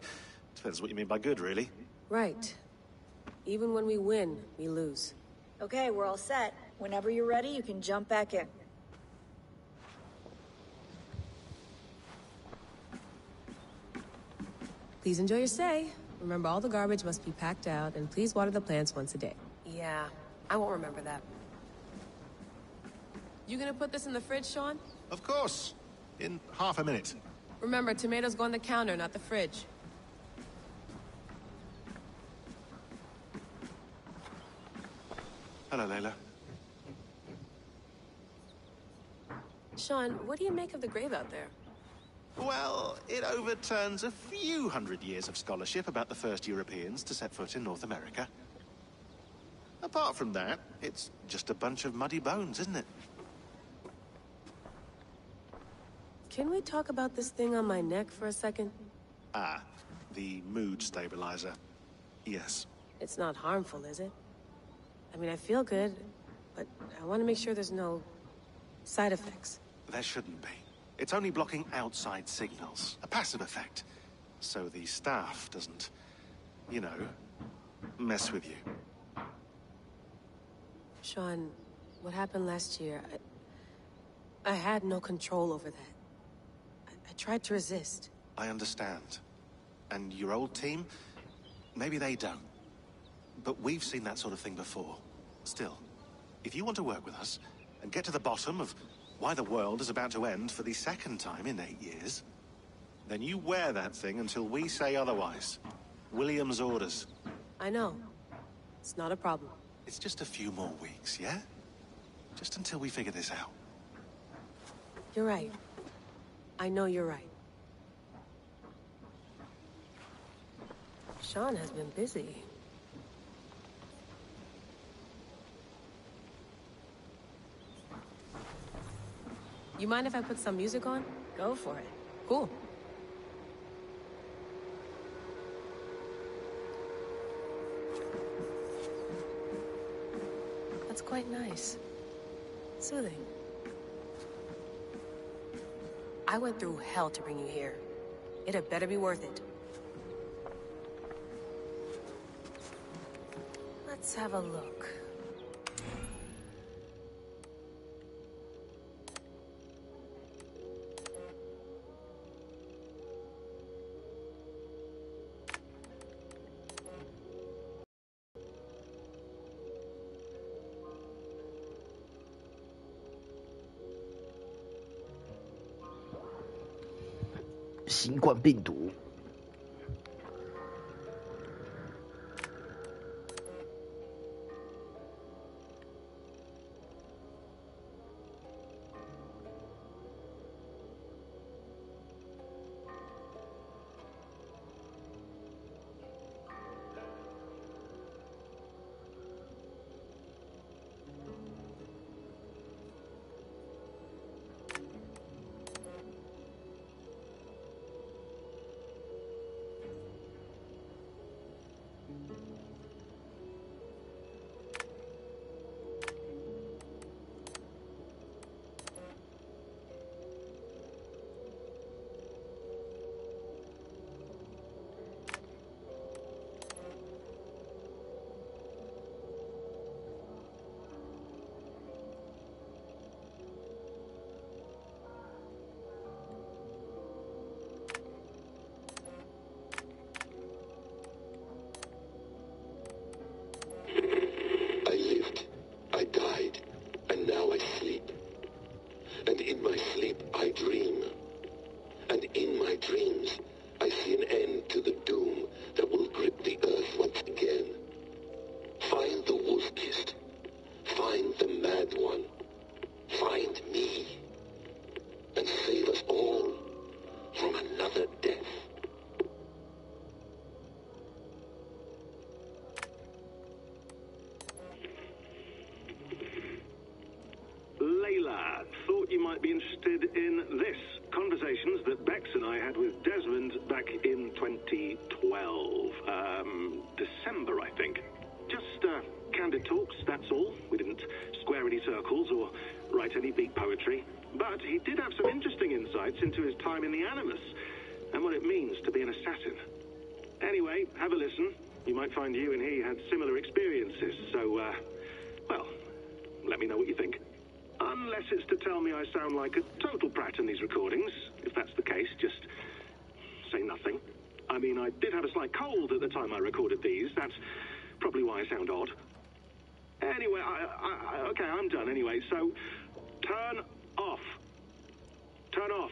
depends what you mean by good, really. Right. Even when we win, we lose. Okay, we're all set. Whenever you're ready, you can jump back in. Please enjoy your stay. Remember, all the garbage must be packed out, and please water the plants once a day. Yeah, I won't remember that. You gonna put this in the fridge, Sean? Of course. In half a minute. Remember, tomatoes go on the counter, not the fridge. Hello, Layla. Sean, what do you make of the grave out there? Well, it overturns a few hundred years of scholarship about the first Europeans to set foot in North America. Apart from that, it's just a bunch of muddy bones, isn't it? Can we talk about this thing on my neck for a second? Ah, the mood stabilizer. Yes. It's not harmful, is it? I mean, I feel good, but I want to make sure there's no side effects. There shouldn't be. It's only blocking outside signals, a passive effect. So the staff doesn't, you know, mess with you. Sean, what happened last year, I had no control over that. I tried to resist. I understand. And your old team, maybe they don't. But we've seen that sort of thing before. Still, if you want to work with us and get to the bottom of why the world is about to end for the second time in 8 years, then you wear that thing until we say otherwise. William's orders. I know. It's not a problem. It's just a few more weeks, yeah? Just until we figure this out. You're right. I know you're right. Sean has been busy. You mind if I put some music on? Go for it. Cool. That's quite nice. Soothing. I went through hell to bring you here. It had better be worth it. Let's have a look.新冠病毒。December, I think. Just candid talks, that's all. We didn't square any circles or write any big poetry. But he did have some interesting insights into his time in the Animus and what it means to be an assassin. Anyway, have a listen. You might find you and he had similar experiences, so, well, let me know what you think. Unless it's to tell me I sound like a total brat in these recordings. If that's the case, just say nothing. I mean, I did have a slight cold at the time I recorded these. That's probably why I sound odd. Anyway, okay, I'm done anyway, so turn off. Turn off.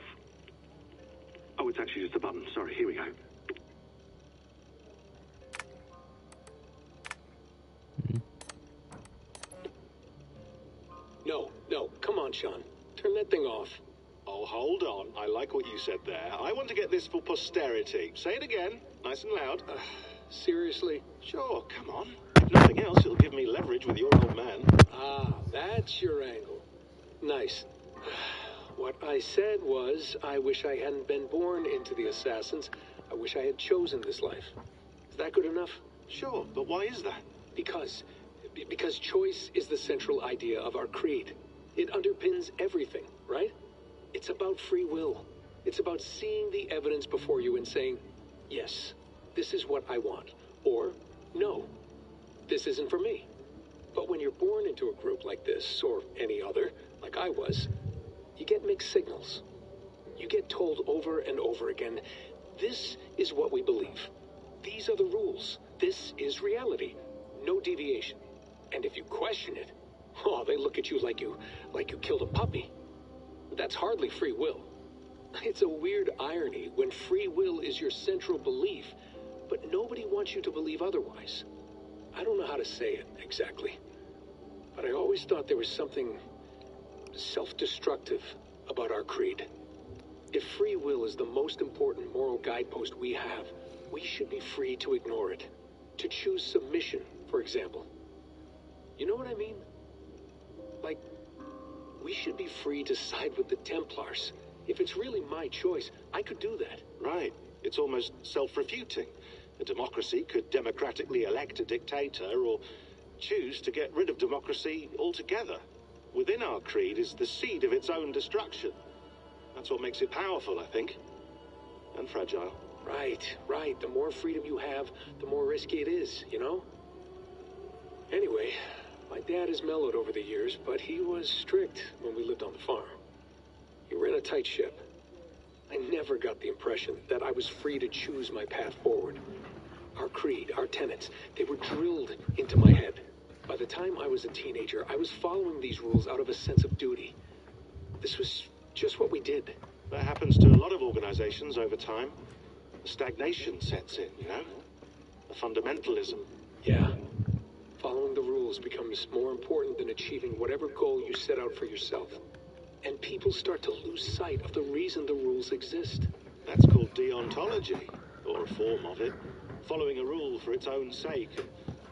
Oh, it's actually just a button. Sorry, here we go. No, come on, Sean. Turn that thing off. Oh, hold on. I like what you said there. I want to get this for posterity. Say it again, nice and loud. Seriously? Sure, come on. If nothing else, it'll give me leverage with your old man. Ah, that's your angle. Nice. What I said was, I wish I hadn't been born into the Assassins. I wish I had chosen this life. Is that good enough? Sure, but why is that? Because choice is the central idea of our creed. It underpins everything, right? It's about free will. It's about seeing the evidence before you and saying, yes, this is what I want. Or, no, this isn't for me. But when you're born into a group like this, or any other, like I was, you get mixed signals. You get told over and over again, this is what we believe. These are the rules. This is reality. No deviation. And if you question it, oh, they look at you like you killed a puppy. That's hardly free will. It's a weird irony when free will is your central belief, but nobody wants you to believe otherwise. I don't know how to say it exactly, but I always thought there was something self-destructive about our creed. If free will is the most important moral guidepost we have, we should be free to ignore it. To choose submission, for example. You know what I mean? Like, we should be free to side with the Templars. If it's really my choice, I could do that. Right. It's almost self-refuting. A democracy could democratically elect a dictator or choose to get rid of democracy altogether. Within our creed is the seed of its own destruction. That's what makes it powerful, I think. And fragile. Right. The more freedom you have, the more risky it is, you know? Anyway, my dad has mellowed over the years, but he was strict when we lived on the farm. He ran a tight ship. I never got the impression that I was free to choose my path forward. Our creed, our tenets, they were drilled into my head. By the time I was a teenager, I was following these rules out of a sense of duty. This was just what we did. That happens to a lot of organizations over time. Stagnation sets in, you know? A fundamentalism. Yeah. Following the rules becomes more important than achieving whatever goal you set out for yourself. And people start to lose sight of the reason the rules exist. That's called deontology, or a form of it. Following a rule for its own sake,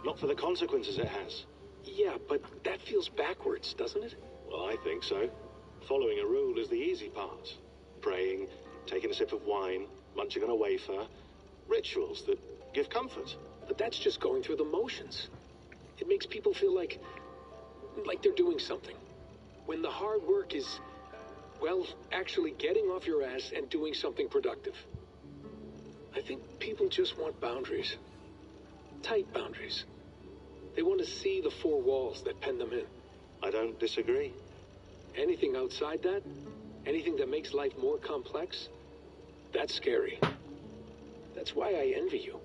not for the consequences it has. Yeah, but that feels backwards, doesn't it? Well, I think so. Following a rule is the easy part. Praying, taking a sip of wine, munching on a wafer. Rituals that give comfort. But that's just going through the motions. It makes people feel like they're doing something. When the hard work is, well, actually getting off your ass and doing something productive. I think people just want boundaries. Tight boundaries. They want to see the four walls that pen them in. I don't disagree. Anything outside that, anything that makes life more complex, that's scary. That's why I envy you.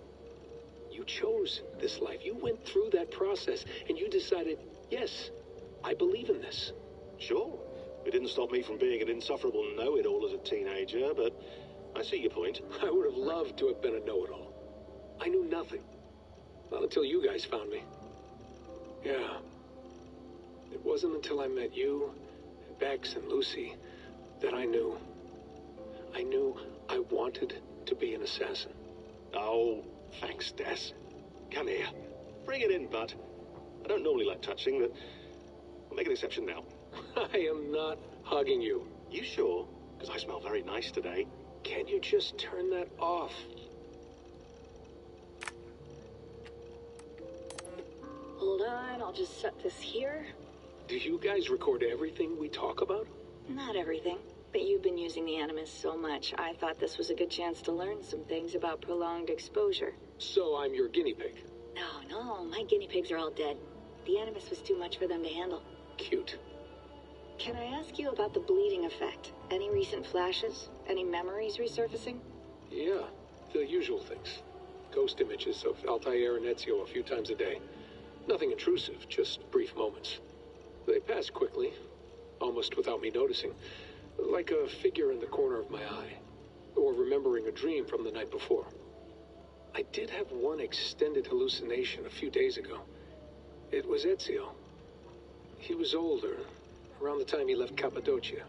You chose this life. You went through that process, and you decided, yes, I believe in this. Sure. It didn't stop me from being an insufferable know-it-all as a teenager, but I see your point. I would have loved to have been a know-it-all. I knew nothing. Not until you guys found me. Yeah. It wasn't until I met you, and Bex, and Lucy, that I knew. I knew I wanted to be an assassin. Oh, thanks, Des. Come here. Bring it in, bud. I don't normally like touching, but I'll make an exception now. I am not hugging you. You sure? Because I smell very nice today. Can't you just turn that off? Hold on, I'll just set this here. Do you guys record everything we talk about? Not everything, but you've been using the Animus so much, I thought this was a good chance to learn some things about prolonged exposure. So I'm your guinea pig? No, my guinea pigs are all dead. The Animus was too much for them to handle. Cute. Can I ask you about the bleeding effect? Any recent flashes? Any memories resurfacing? Yeah, the usual things. Ghost images of Altair and Ezio a few times a day. Nothing intrusive, just brief moments. They pass quickly, almost without me noticing. Like a figure in the corner of my eye. Or remembering a dream from the night before. I did have one extended hallucination a few days ago. It was Ezio. He was older, around the time he left Cappadocia.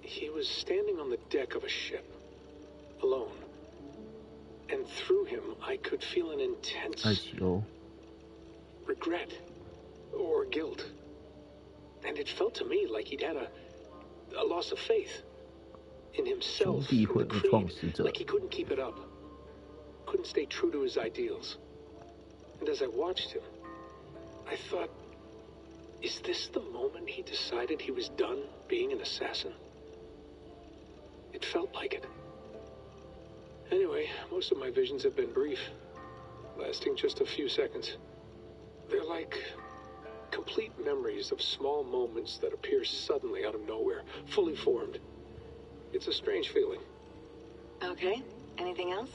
He was standing on the deck of a ship, alone. And through him, I could feel an intense regret or guilt. And it felt to me like he'd had a loss of faith in himself, in the creed, like he couldn't keep it up. Couldn't stay true to his ideals. And as I watched him, I thought, is this the moment he decided he was done being an assassin? It felt like it. Anyway, most of my visions have been brief, lasting just a few seconds. They're like complete memories of small moments that appear suddenly out of nowhere, fully formed. It's a strange feeling. Okay. Anything else?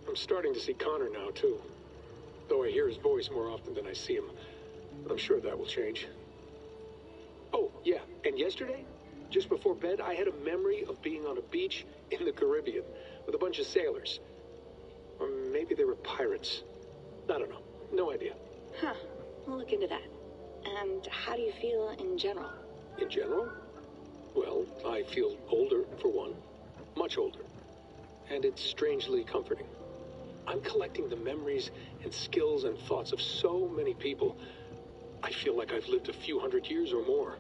I'm starting to see Connor now, too. Though I hear his voice more often than I see him. I'm sure that will change. Oh, yeah, and yesterday, just before bed, I had a memory of being on a beach in the Caribbean with a bunch of sailors. Or maybe they were pirates. I don't know. No idea. Huh. We'll look into that. And how do you feel in general? In general? Well, I feel older, for one. Much older. And it's strangely comforting. I'm collecting the memories and skills and thoughts of so many people. I feel like I've lived a few hundred years or more.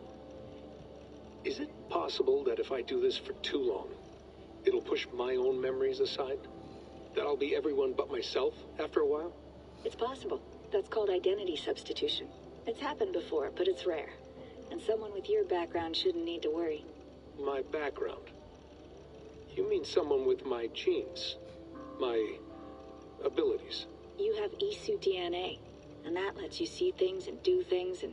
Is it possible that if I do this for too long, it'll push my own memories aside? That I'll be everyone but myself after a while? It's possible. That's called identity substitution. It's happened before, but it's rare. And someone with your background shouldn't need to worry. My background? You mean someone with my genes? My abilities? You have Isu DNA, and that lets you see things and do things and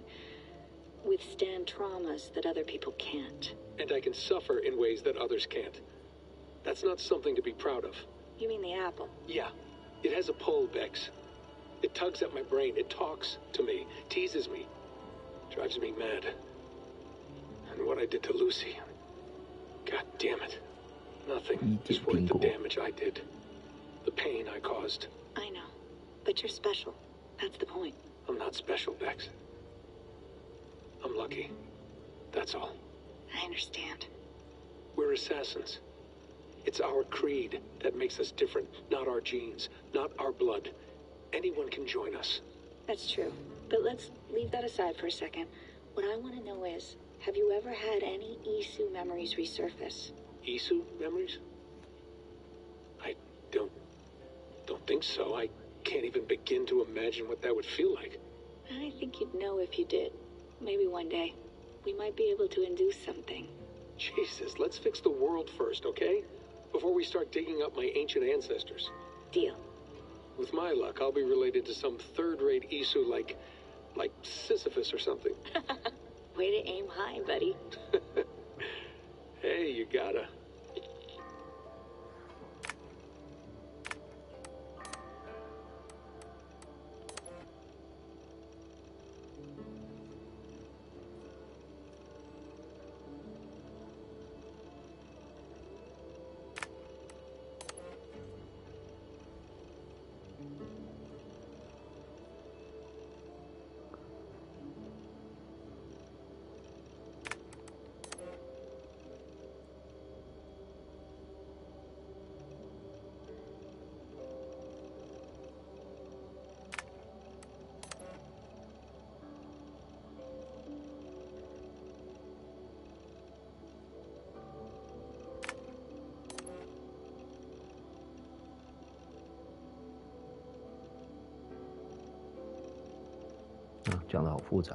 withstand traumas that other people can't. And I can suffer in ways that others can't. That's not something to be proud of. You mean the apple? Yeah. It has a pull, Bex. It tugs at my brain. It talks to me. Teases me. Drives me mad. And what I did to Lucy... God damn it. Nothing is worth the damage I did. The pain I caused. I know. But you're special. That's the point. I'm not special, Bex. I'm lucky. That's all. I understand. We're assassins. It's our creed that makes us different, not our genes, not our blood. Anyone can join us. That's true. But let's leave that aside for a second. What I want to know is, have you ever had any Isu memories resurface? Isu memories? I don't think so. I can't even begin to imagine what that would feel like. I think you'd know if you did. Maybe one day. We might be able to induce something. Jesus, let's fix the world first, okay? Before we start digging up my ancient ancestors. Deal. With my luck, I'll be related to some third-rate Isu like Sisyphus or something. Way to aim high, buddy. Hey, you gotta.讲得好复杂。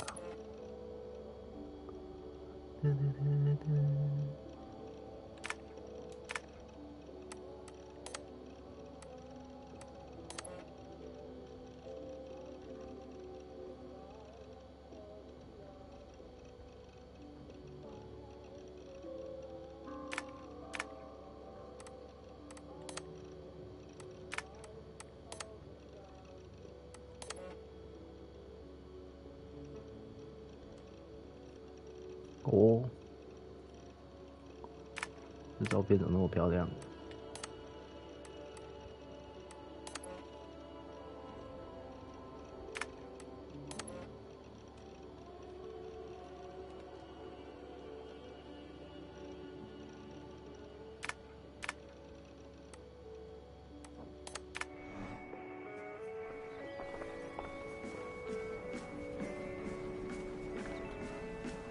哦，这照片怎么那么漂亮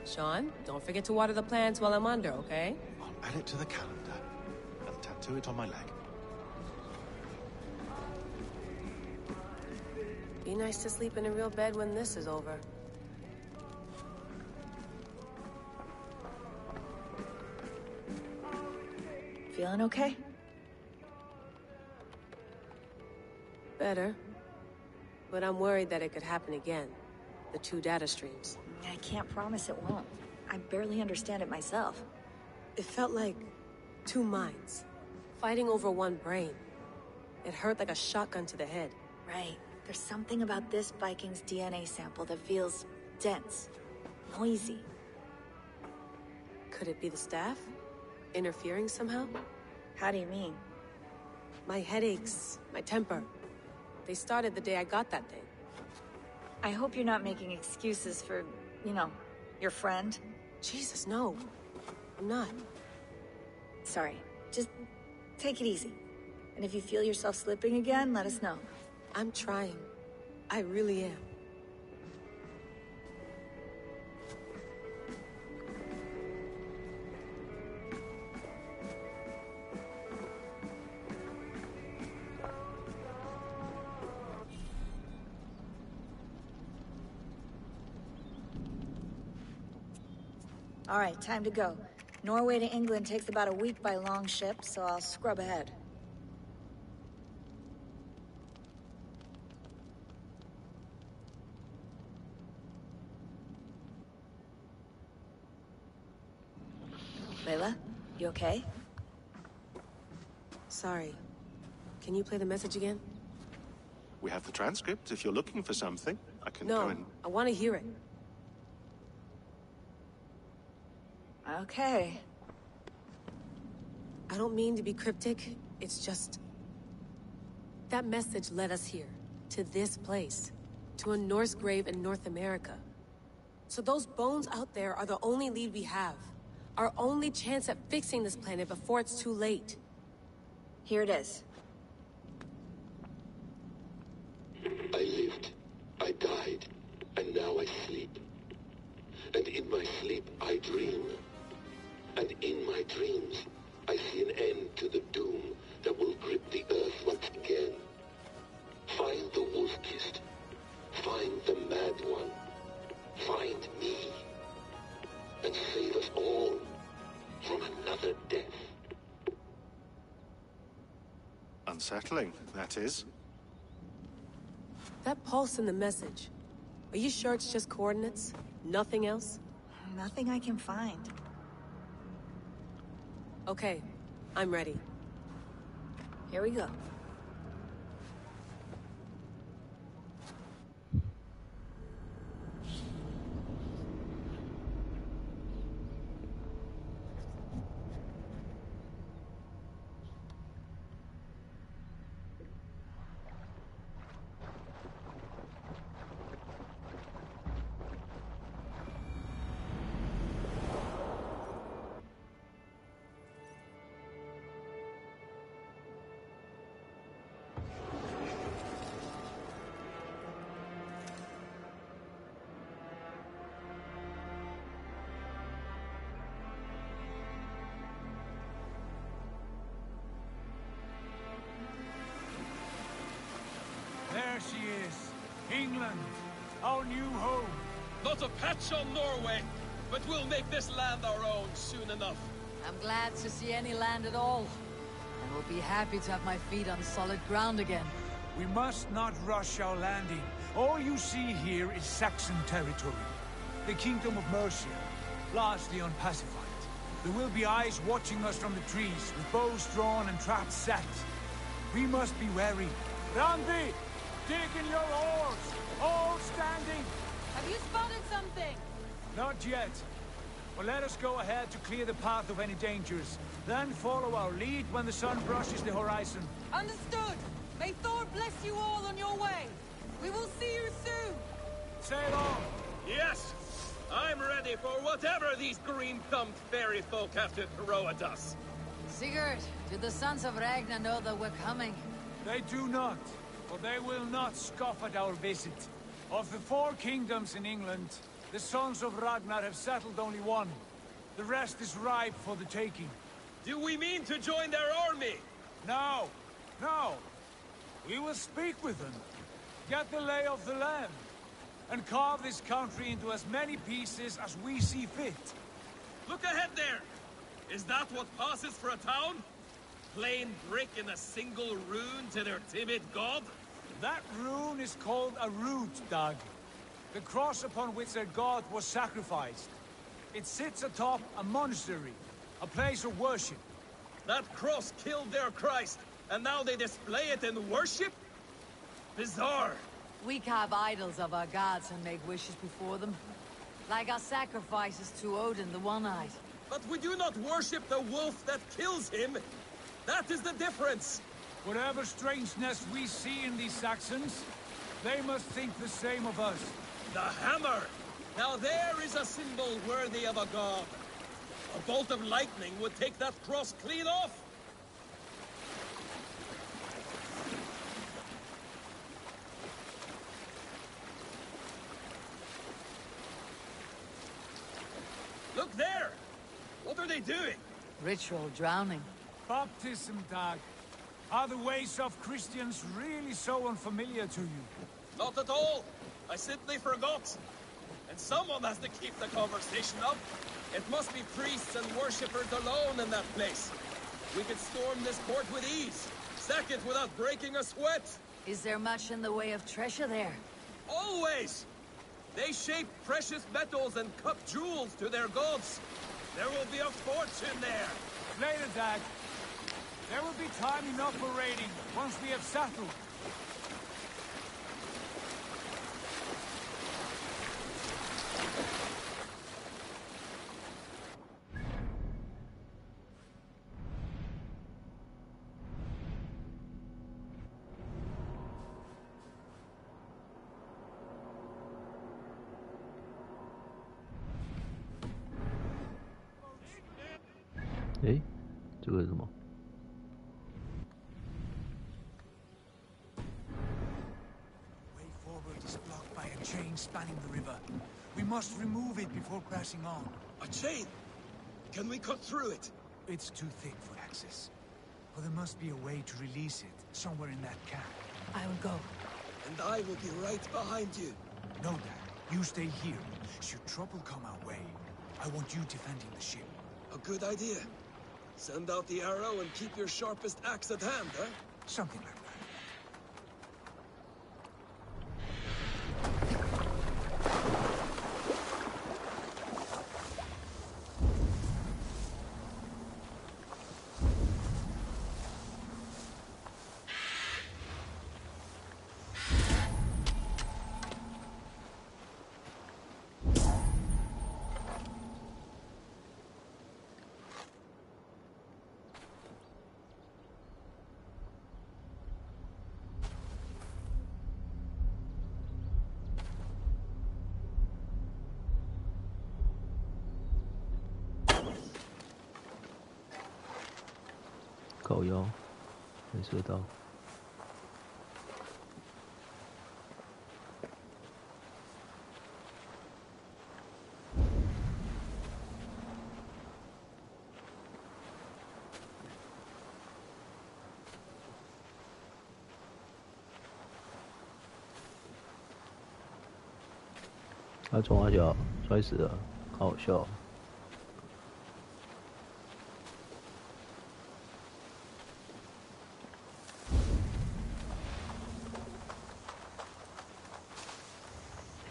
？Sean, don't forget to water the plants while I'm under, okay? I'll add it to the calendar and tattoo it on my leg. Be nice to sleep in a real bed when this is over. feeling okay? Better. But I'm worried that it could happen again. The 2 data streams. I can't promise it won't. I barely understand it myself. It felt like 2 minds, fighting over 1 brain. It hurt like a shotgun to the head. Right. There's something about this Viking's DNA sample that feels dense, noisy. Could it be the staff? Interfering somehow? How do you mean? My headaches, my temper. They started the day I got that thing. I hope you're not making excuses for, you know, your friend. Jesus, no. I'm not. Sorry. Just take it easy. And if you feel yourself slipping again, let us know. I'm trying. I really am. All right, time to go. Norway to England takes about a week by long ship, so I'll scrub ahead. Layla, you okay? Sorry. Can you play the message again? We have the transcript. If you're looking for something, I can No, go and... I want to hear it. Okay. I don't mean to be cryptic. It's just... that message led us here. To this place. To a Norse grave in North America. So those bones out there are the only lead we have. Our only chance at fixing this planet before it's too late. Here it is. I lived, I died, and now I sleep. And in my sleep I dream. And in my dreams, I see an end to the doom that will grip the earth once again. Find the wolf-kissed. Find the mad one. Find me. And save us all from another death. Unsettling, that is. That pulse in the message. Are you sure it's just coordinates? Nothing else? Nothing I can find. Okay, I'm ready. Here we go. There she is. England. Our new home. Not a patch on Norway, but we'll make this land our own soon enough. I'm glad to see any land at all. And will be happy to have my feet on solid ground again. We must not rush our landing. All you see here is Saxon territory. The Kingdom of Mercia, largely unpacified. There will be eyes watching us from the trees, with bows drawn and traps set. We must be wary. Randi! Dig in your oars! All standing! Have you spotted something? Not yet. But let us go ahead to clear the path of any dangers. Then follow our lead when the sun brushes the horizon. Understood! May Thor bless you all on your way! We will see you soon! Sail on! Yes! I'm ready for whatever these green-thumbed fairy folk have to throw at us. Sigurd, do the sons of Ragnar know that we're coming? They do not, but they will not scoff at our visit. Of the 4 kingdoms in England, the sons of Ragnar have settled only one. The rest is ripe for the taking. Do we mean to join their army? No, no. We will speak with them, get the lay of the land, and carve this country into as many pieces as we see fit. Look ahead there! Is that what passes for a town? plain brick in a single rune to their timid god? That rune is called a root, Doug. The cross upon which their god was sacrificed. It sits atop a monastery, a place of worship. That cross killed their Christ, and now they display it in worship? Bizarre. We carve idols of our gods and make wishes before them. Like our sacrifices to Odin, the One-Eyed. But we do not worship the wolf that kills him. That is the difference. Whatever strangeness we see in these Saxons, they must think the same of us. The hammer! Now there is a symbol worthy of a god. A bolt of lightning would take that cross clean off. Look there! What are they doing? Ritual drowning. Baptism, Doug. Are the ways of Christians really so unfamiliar to you? Not at all. I simply forgot. And someone has to keep the conversation up. It must be priests and worshippers alone in that place. We could storm this court with ease. Sack it without breaking a sweat. Is there much in the way of treasure there? Always! They shape precious metals and cut jewels to their gods. There will be a fortune there. Later, Dad. There will be time enough for raiding once we have settled. Eh? 这个是什么？ Way forward is blocked by a chain spanning the river. We must remove it before crashing on. A chain? Can we cut through it? It's too thick for access. But there must be a way to release it, somewhere in that camp. I will go. And I will be right behind you. No, Dad. You stay here. Should trouble come our way, I want you defending the ship. A good idea. Send out the arrow and keep your sharpest axe at hand, huh? Something like that.靠腰，没射到。他冲阿脚摔死了，好好笑。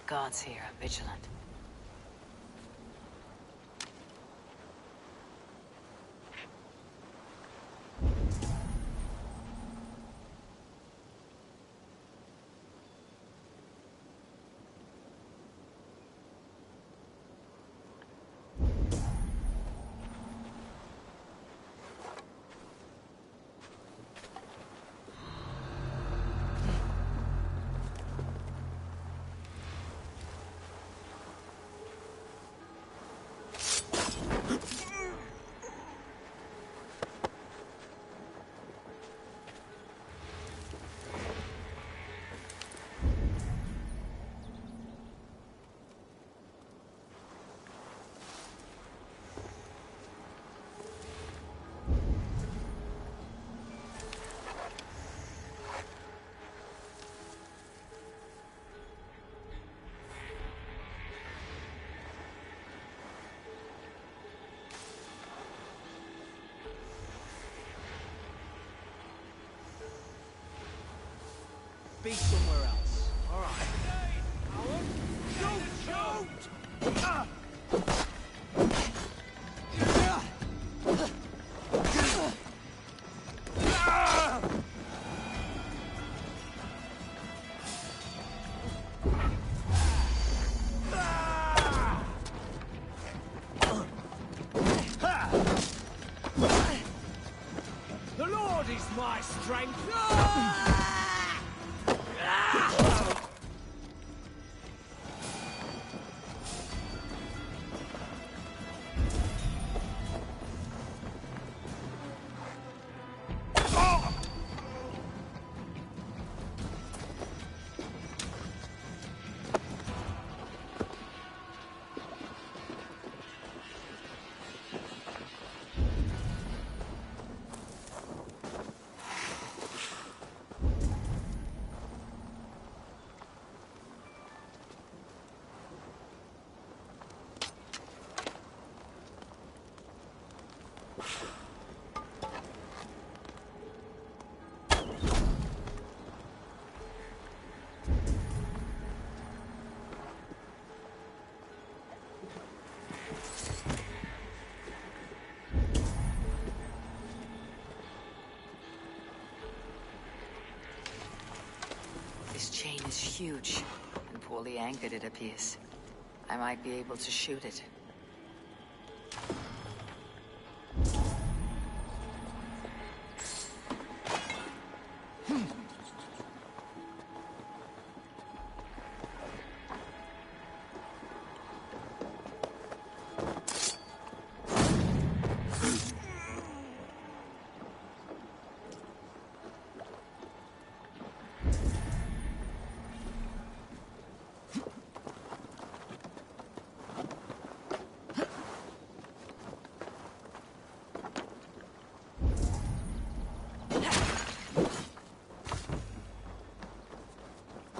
Guards here are vigilant. be somewhere else. All right. Don't shoot! The Lord is my strength. This chain is huge, and poorly anchored it appears. I might be able to shoot it.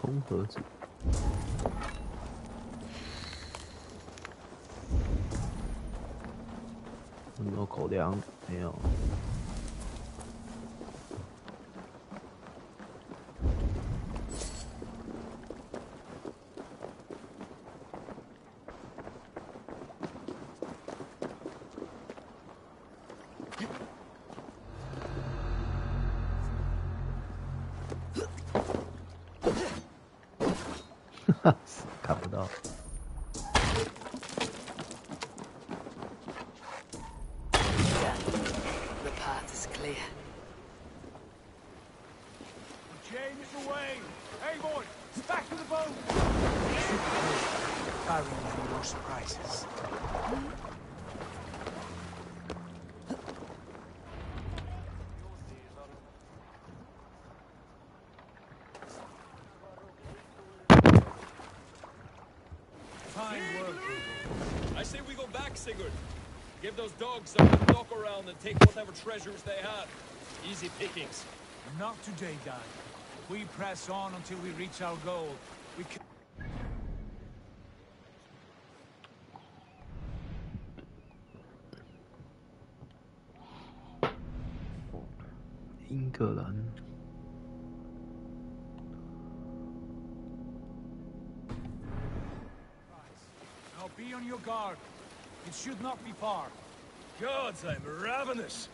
空盒子。有没有口粮？没有。看不到。The path is clear. The chain is away. Hey, boy, back to the boat. Carrying any more surprises. I say we go back, Sigurd. Give those dogs something to knock around and take whatever treasures they have. Easy pickings. Not today, Dad. We press on until we reach our goal. We can... 英格兰。 Now be on your guard. It should not be far. Gods, I'm ravenous.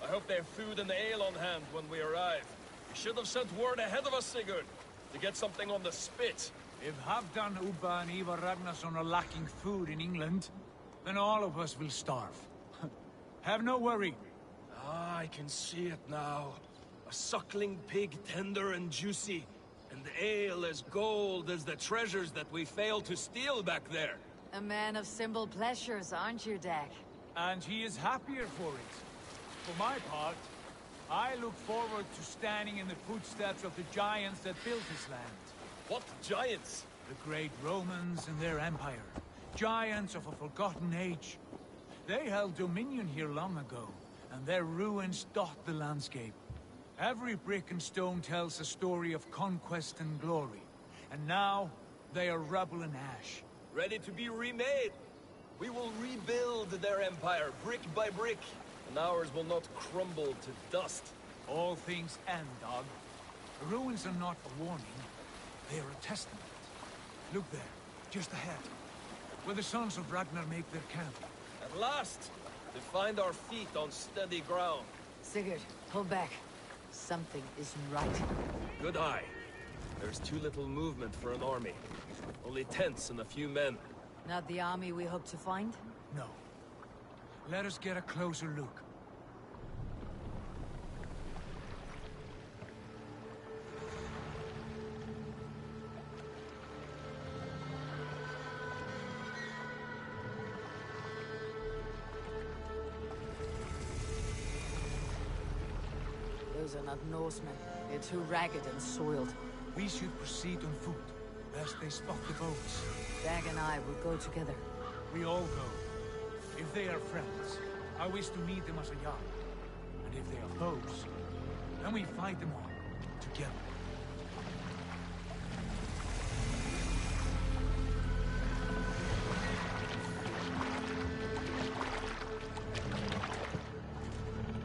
I hope they have food and ale on hand when we arrive. You should have sent word ahead of us, Sigurd, to get something on the spit. If Halfdan, Ubba, and Ivar Ragnarsson are lacking food in England, then all of us will starve. Have no worry. Ah, I can see it now. A suckling pig, tender and juicy, and ale as gold as the treasures that we failed to steal back there. A man of simple pleasures, aren't you, Dag? And he is happier for it. For my part, I look forward to standing in the footsteps of the giants that built this land. What giants? The great Romans and their empire. Giants of a forgotten age. They held dominion here long ago, and their ruins dot the landscape. Every brick and stone tells a story of conquest and glory. And now, they are rubble and ash. Ready to be remade. We will rebuild their empire, brick by brick, and ours will not crumble to dust. All things end, Dog. The ruins are not a warning, they are a testament. Look there, just ahead, where the sons of Ragnar make their camp. At last, we find our feet on steady ground. Sigurd, pull back. Something isn't right. Good eye. There's too little movement for an army. Only tents and a few men. Not the army we hope to find? No. Let us get a closer look. Those are not Norsemen. They're too ragged and soiled. We should proceed on foot, lest they spot the boats. Dag and I will go together. We all go. If they are friends, I wish to meet them as a yard. And if they are foes, then we fight them all, together.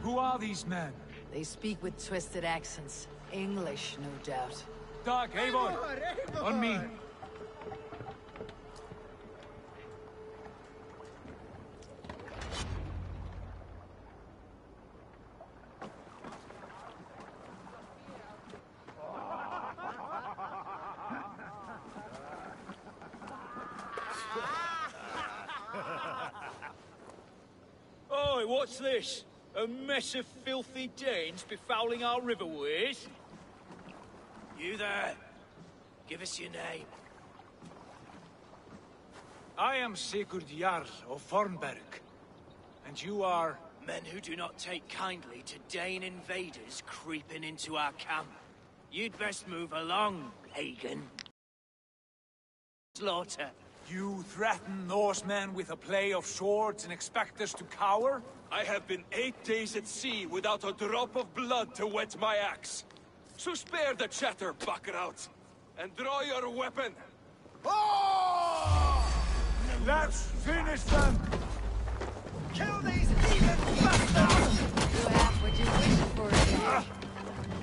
Who are these men? They speak with twisted accents. English, no doubt. Dag, Eivor! On me! Oi, what's this? A mess of filthy Danes befouling our riverways? You there. Give us your name. I am Sigurd Jarl of Fornberg. And you are... Men who do not take kindly to Dane invaders creeping into our camp. You'd best move along, pagan. Slaughter. You threaten Norsemen with a play of swords and expect us to cower? I have been 8 days at sea without a drop of blood to wet my axe. So spare the chatter, Baccarat, and draw your weapon. Oh! Let's finish them! Kill these heathen bastards! You have what you wished for today.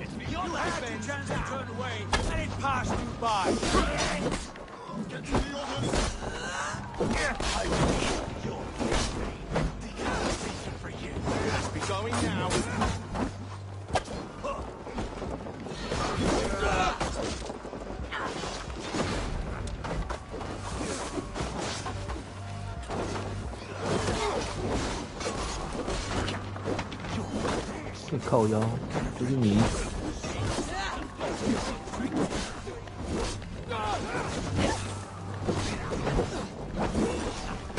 It's beyond you had the chance to turn away, and it passed you by. Get to the others! I will your for you. Let's be going now.靠腰，就是你。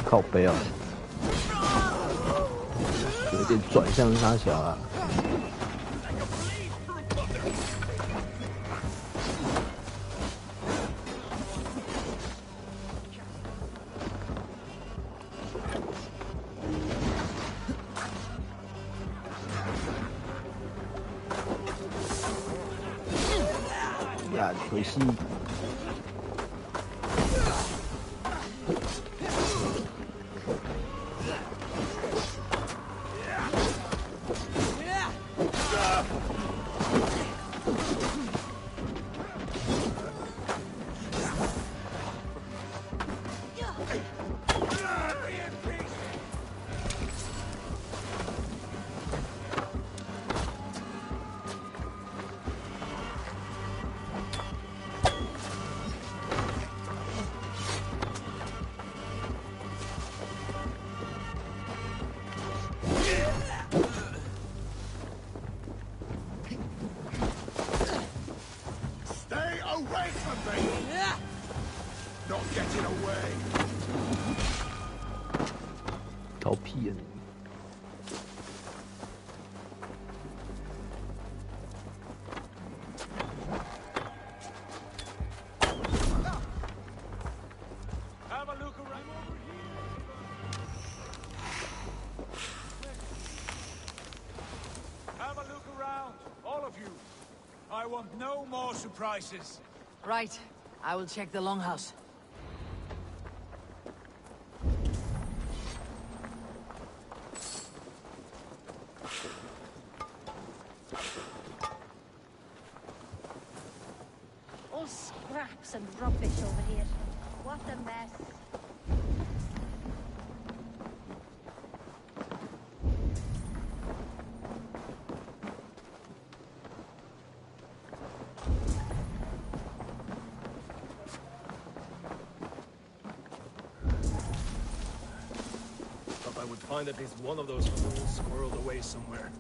靠背啊，有点转向他小啊。呀，可惜。逃屁呀你！Have a look around, all of you. I want no more surprises. Right. I will check the longhouse. scraps and rubbish over here. What a mess. Thought I would find at least one of those fools squirreled away somewhere.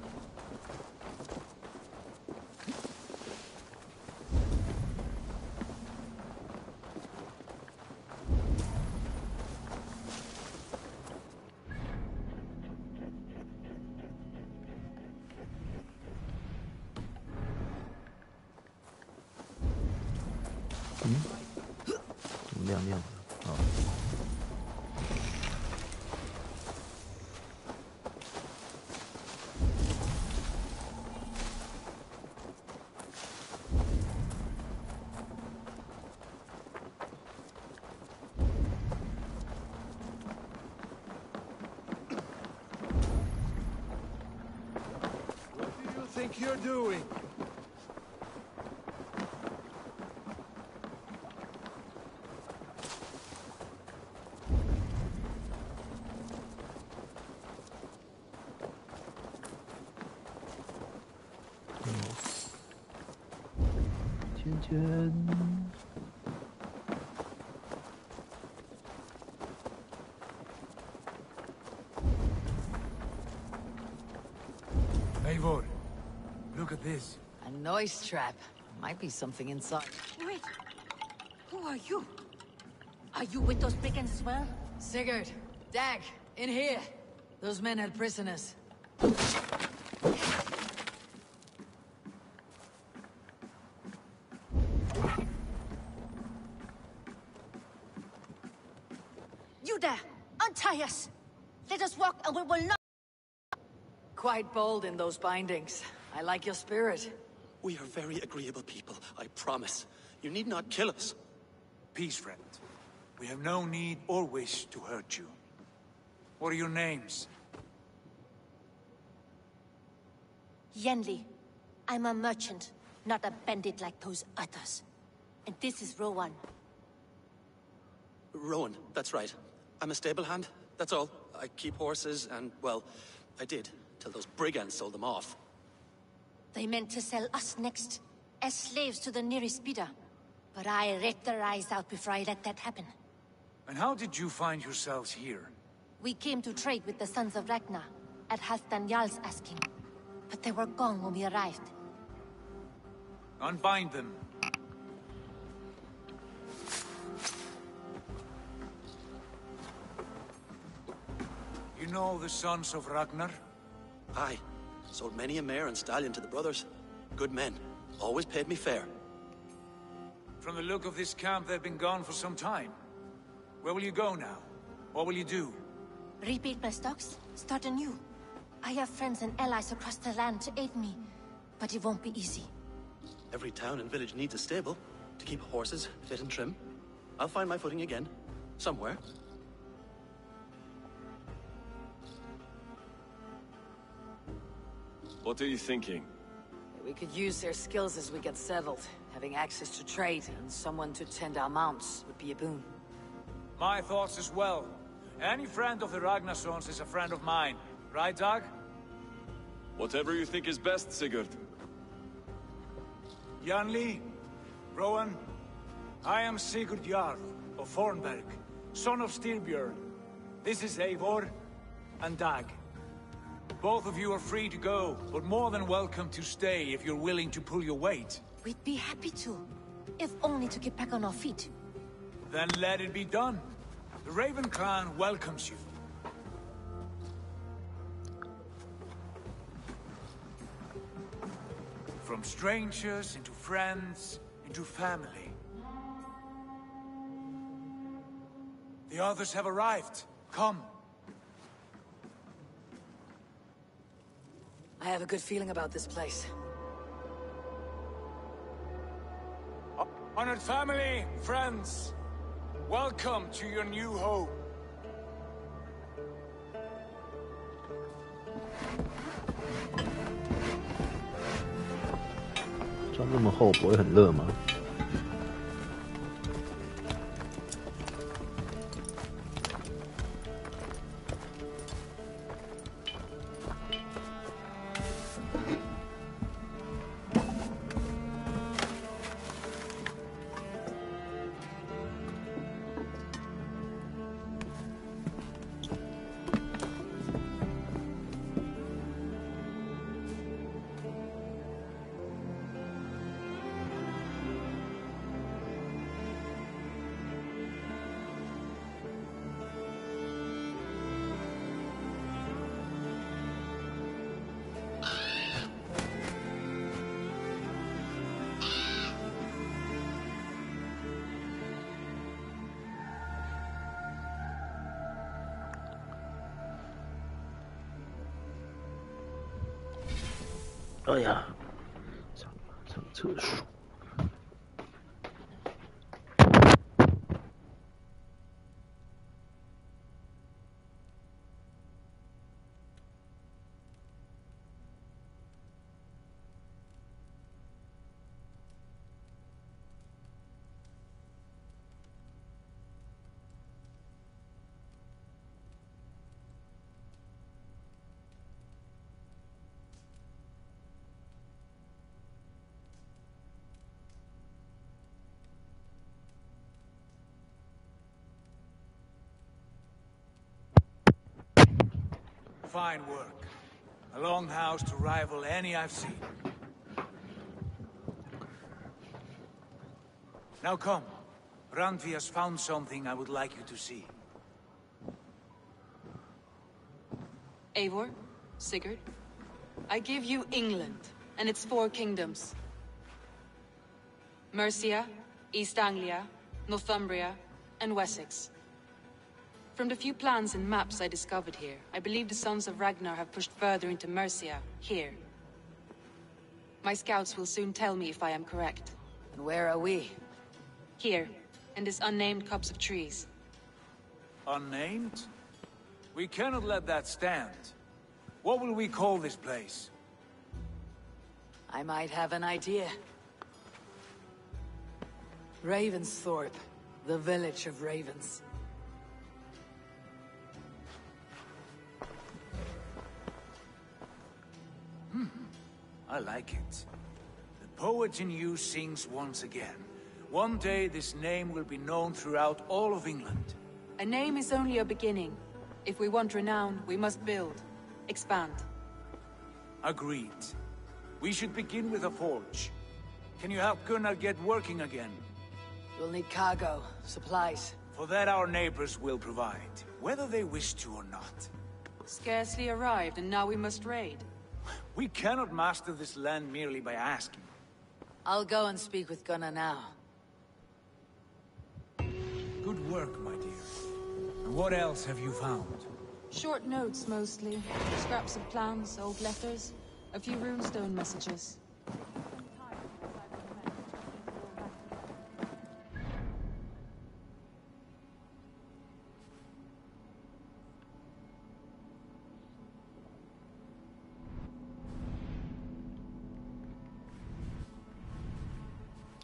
亮亮的啊。What do you think you're doing? Eivor, look at this. A noise trap. Might be something inside. Wait. Who are you? Are you with those brigands as well? Sigurd, Dag, in here. Those men had prisoners. You there! Untie us! Let us walk and we will not— Quite bold in those bindings. I like your spirit. We are very agreeable people, I promise. You need not kill us. Peace, friend. We have no need or wish to hurt you. What are your names? Yenli. I'm a merchant, not a bandit like those others. And this is Rowan. Rowan, that's right. I'm a stable hand, that's all. I keep horses and, well, I did, till those brigands sold them off. They meant to sell us next, as slaves to the nearest bidder. But I ripped their eyes out before I let that happen. And how did you find yourselves here? We came to trade with the Sons of Ragnar, at Halfdan Jarl's asking. But they were gone when we arrived. Unbind them. You know the Sons of Ragnar? Aye. Sold many a mare and stallion to the brothers. Good men. Always paid me fair. From the look of this camp, they've been gone for some time. Where will you go now? What will you do? Rebuild my stocks, start anew. I have friends and allies across the land to aid me, but it won't be easy. Every town and village needs a stable to keep horses fit and trim. I'll find my footing again. Somewhere. What are you thinking? We could use their skills as we get settled. Having access to trade and someone to tend our mounts would be a boon. My thoughts as well. Any friend of the Ragnarsons is a friend of mine. Right, Dag? Whatever you think is best, Sigurd. Janli, Rowan, I am Sigurd Jarl of Fornberg, son of Styrbjörn. This is Eivor and Dag. Both of you are free to go, but more than welcome to stay if you're willing to pull your weight. We'd be happy to, if only to get back on our feet. Then let it be done. The Raven clan welcomes you. From strangers into friends, into family. The others have arrived. Come. I have a good feeling about this place. Honored family, friends, welcome to your new home.穿这么厚不会很热吗？哎呀，上厕所。Fine work. A longhouse to rival any I've seen. Now come. Randvi has found something I would like you to see. Eivor, Sigurd, I give you England and its 4 kingdoms. Mercia, East Anglia, Northumbria, and Wessex. From the few plans and maps I discovered here, I believe the Sons of Ragnar have pushed further into Mercia, here. My scouts will soon tell me if I am correct. And where are we? Here, in this unnamed copse of trees. Unnamed? We cannot let that stand. What will we call this place? I might have an idea. Ravensthorpe, the village of ravens. I like it. The poet in you sings once again. One day this name will be known throughout all of England. A name is only a beginning. If we want renown, we must build. Expand. Agreed. We should begin with a forge. Can you help Gunnar get working again? We'll need cargo, supplies. For that our neighbors will provide, whether they wish to or not. Scarcely arrived, and now we must raid. We cannot master this land merely by asking. I'll go and speak with Gunnar now. Good work, my dear. And what else have you found? Short notes, mostly. Scraps of plans, old letters, a few runestone messages.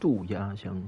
渡鸦香。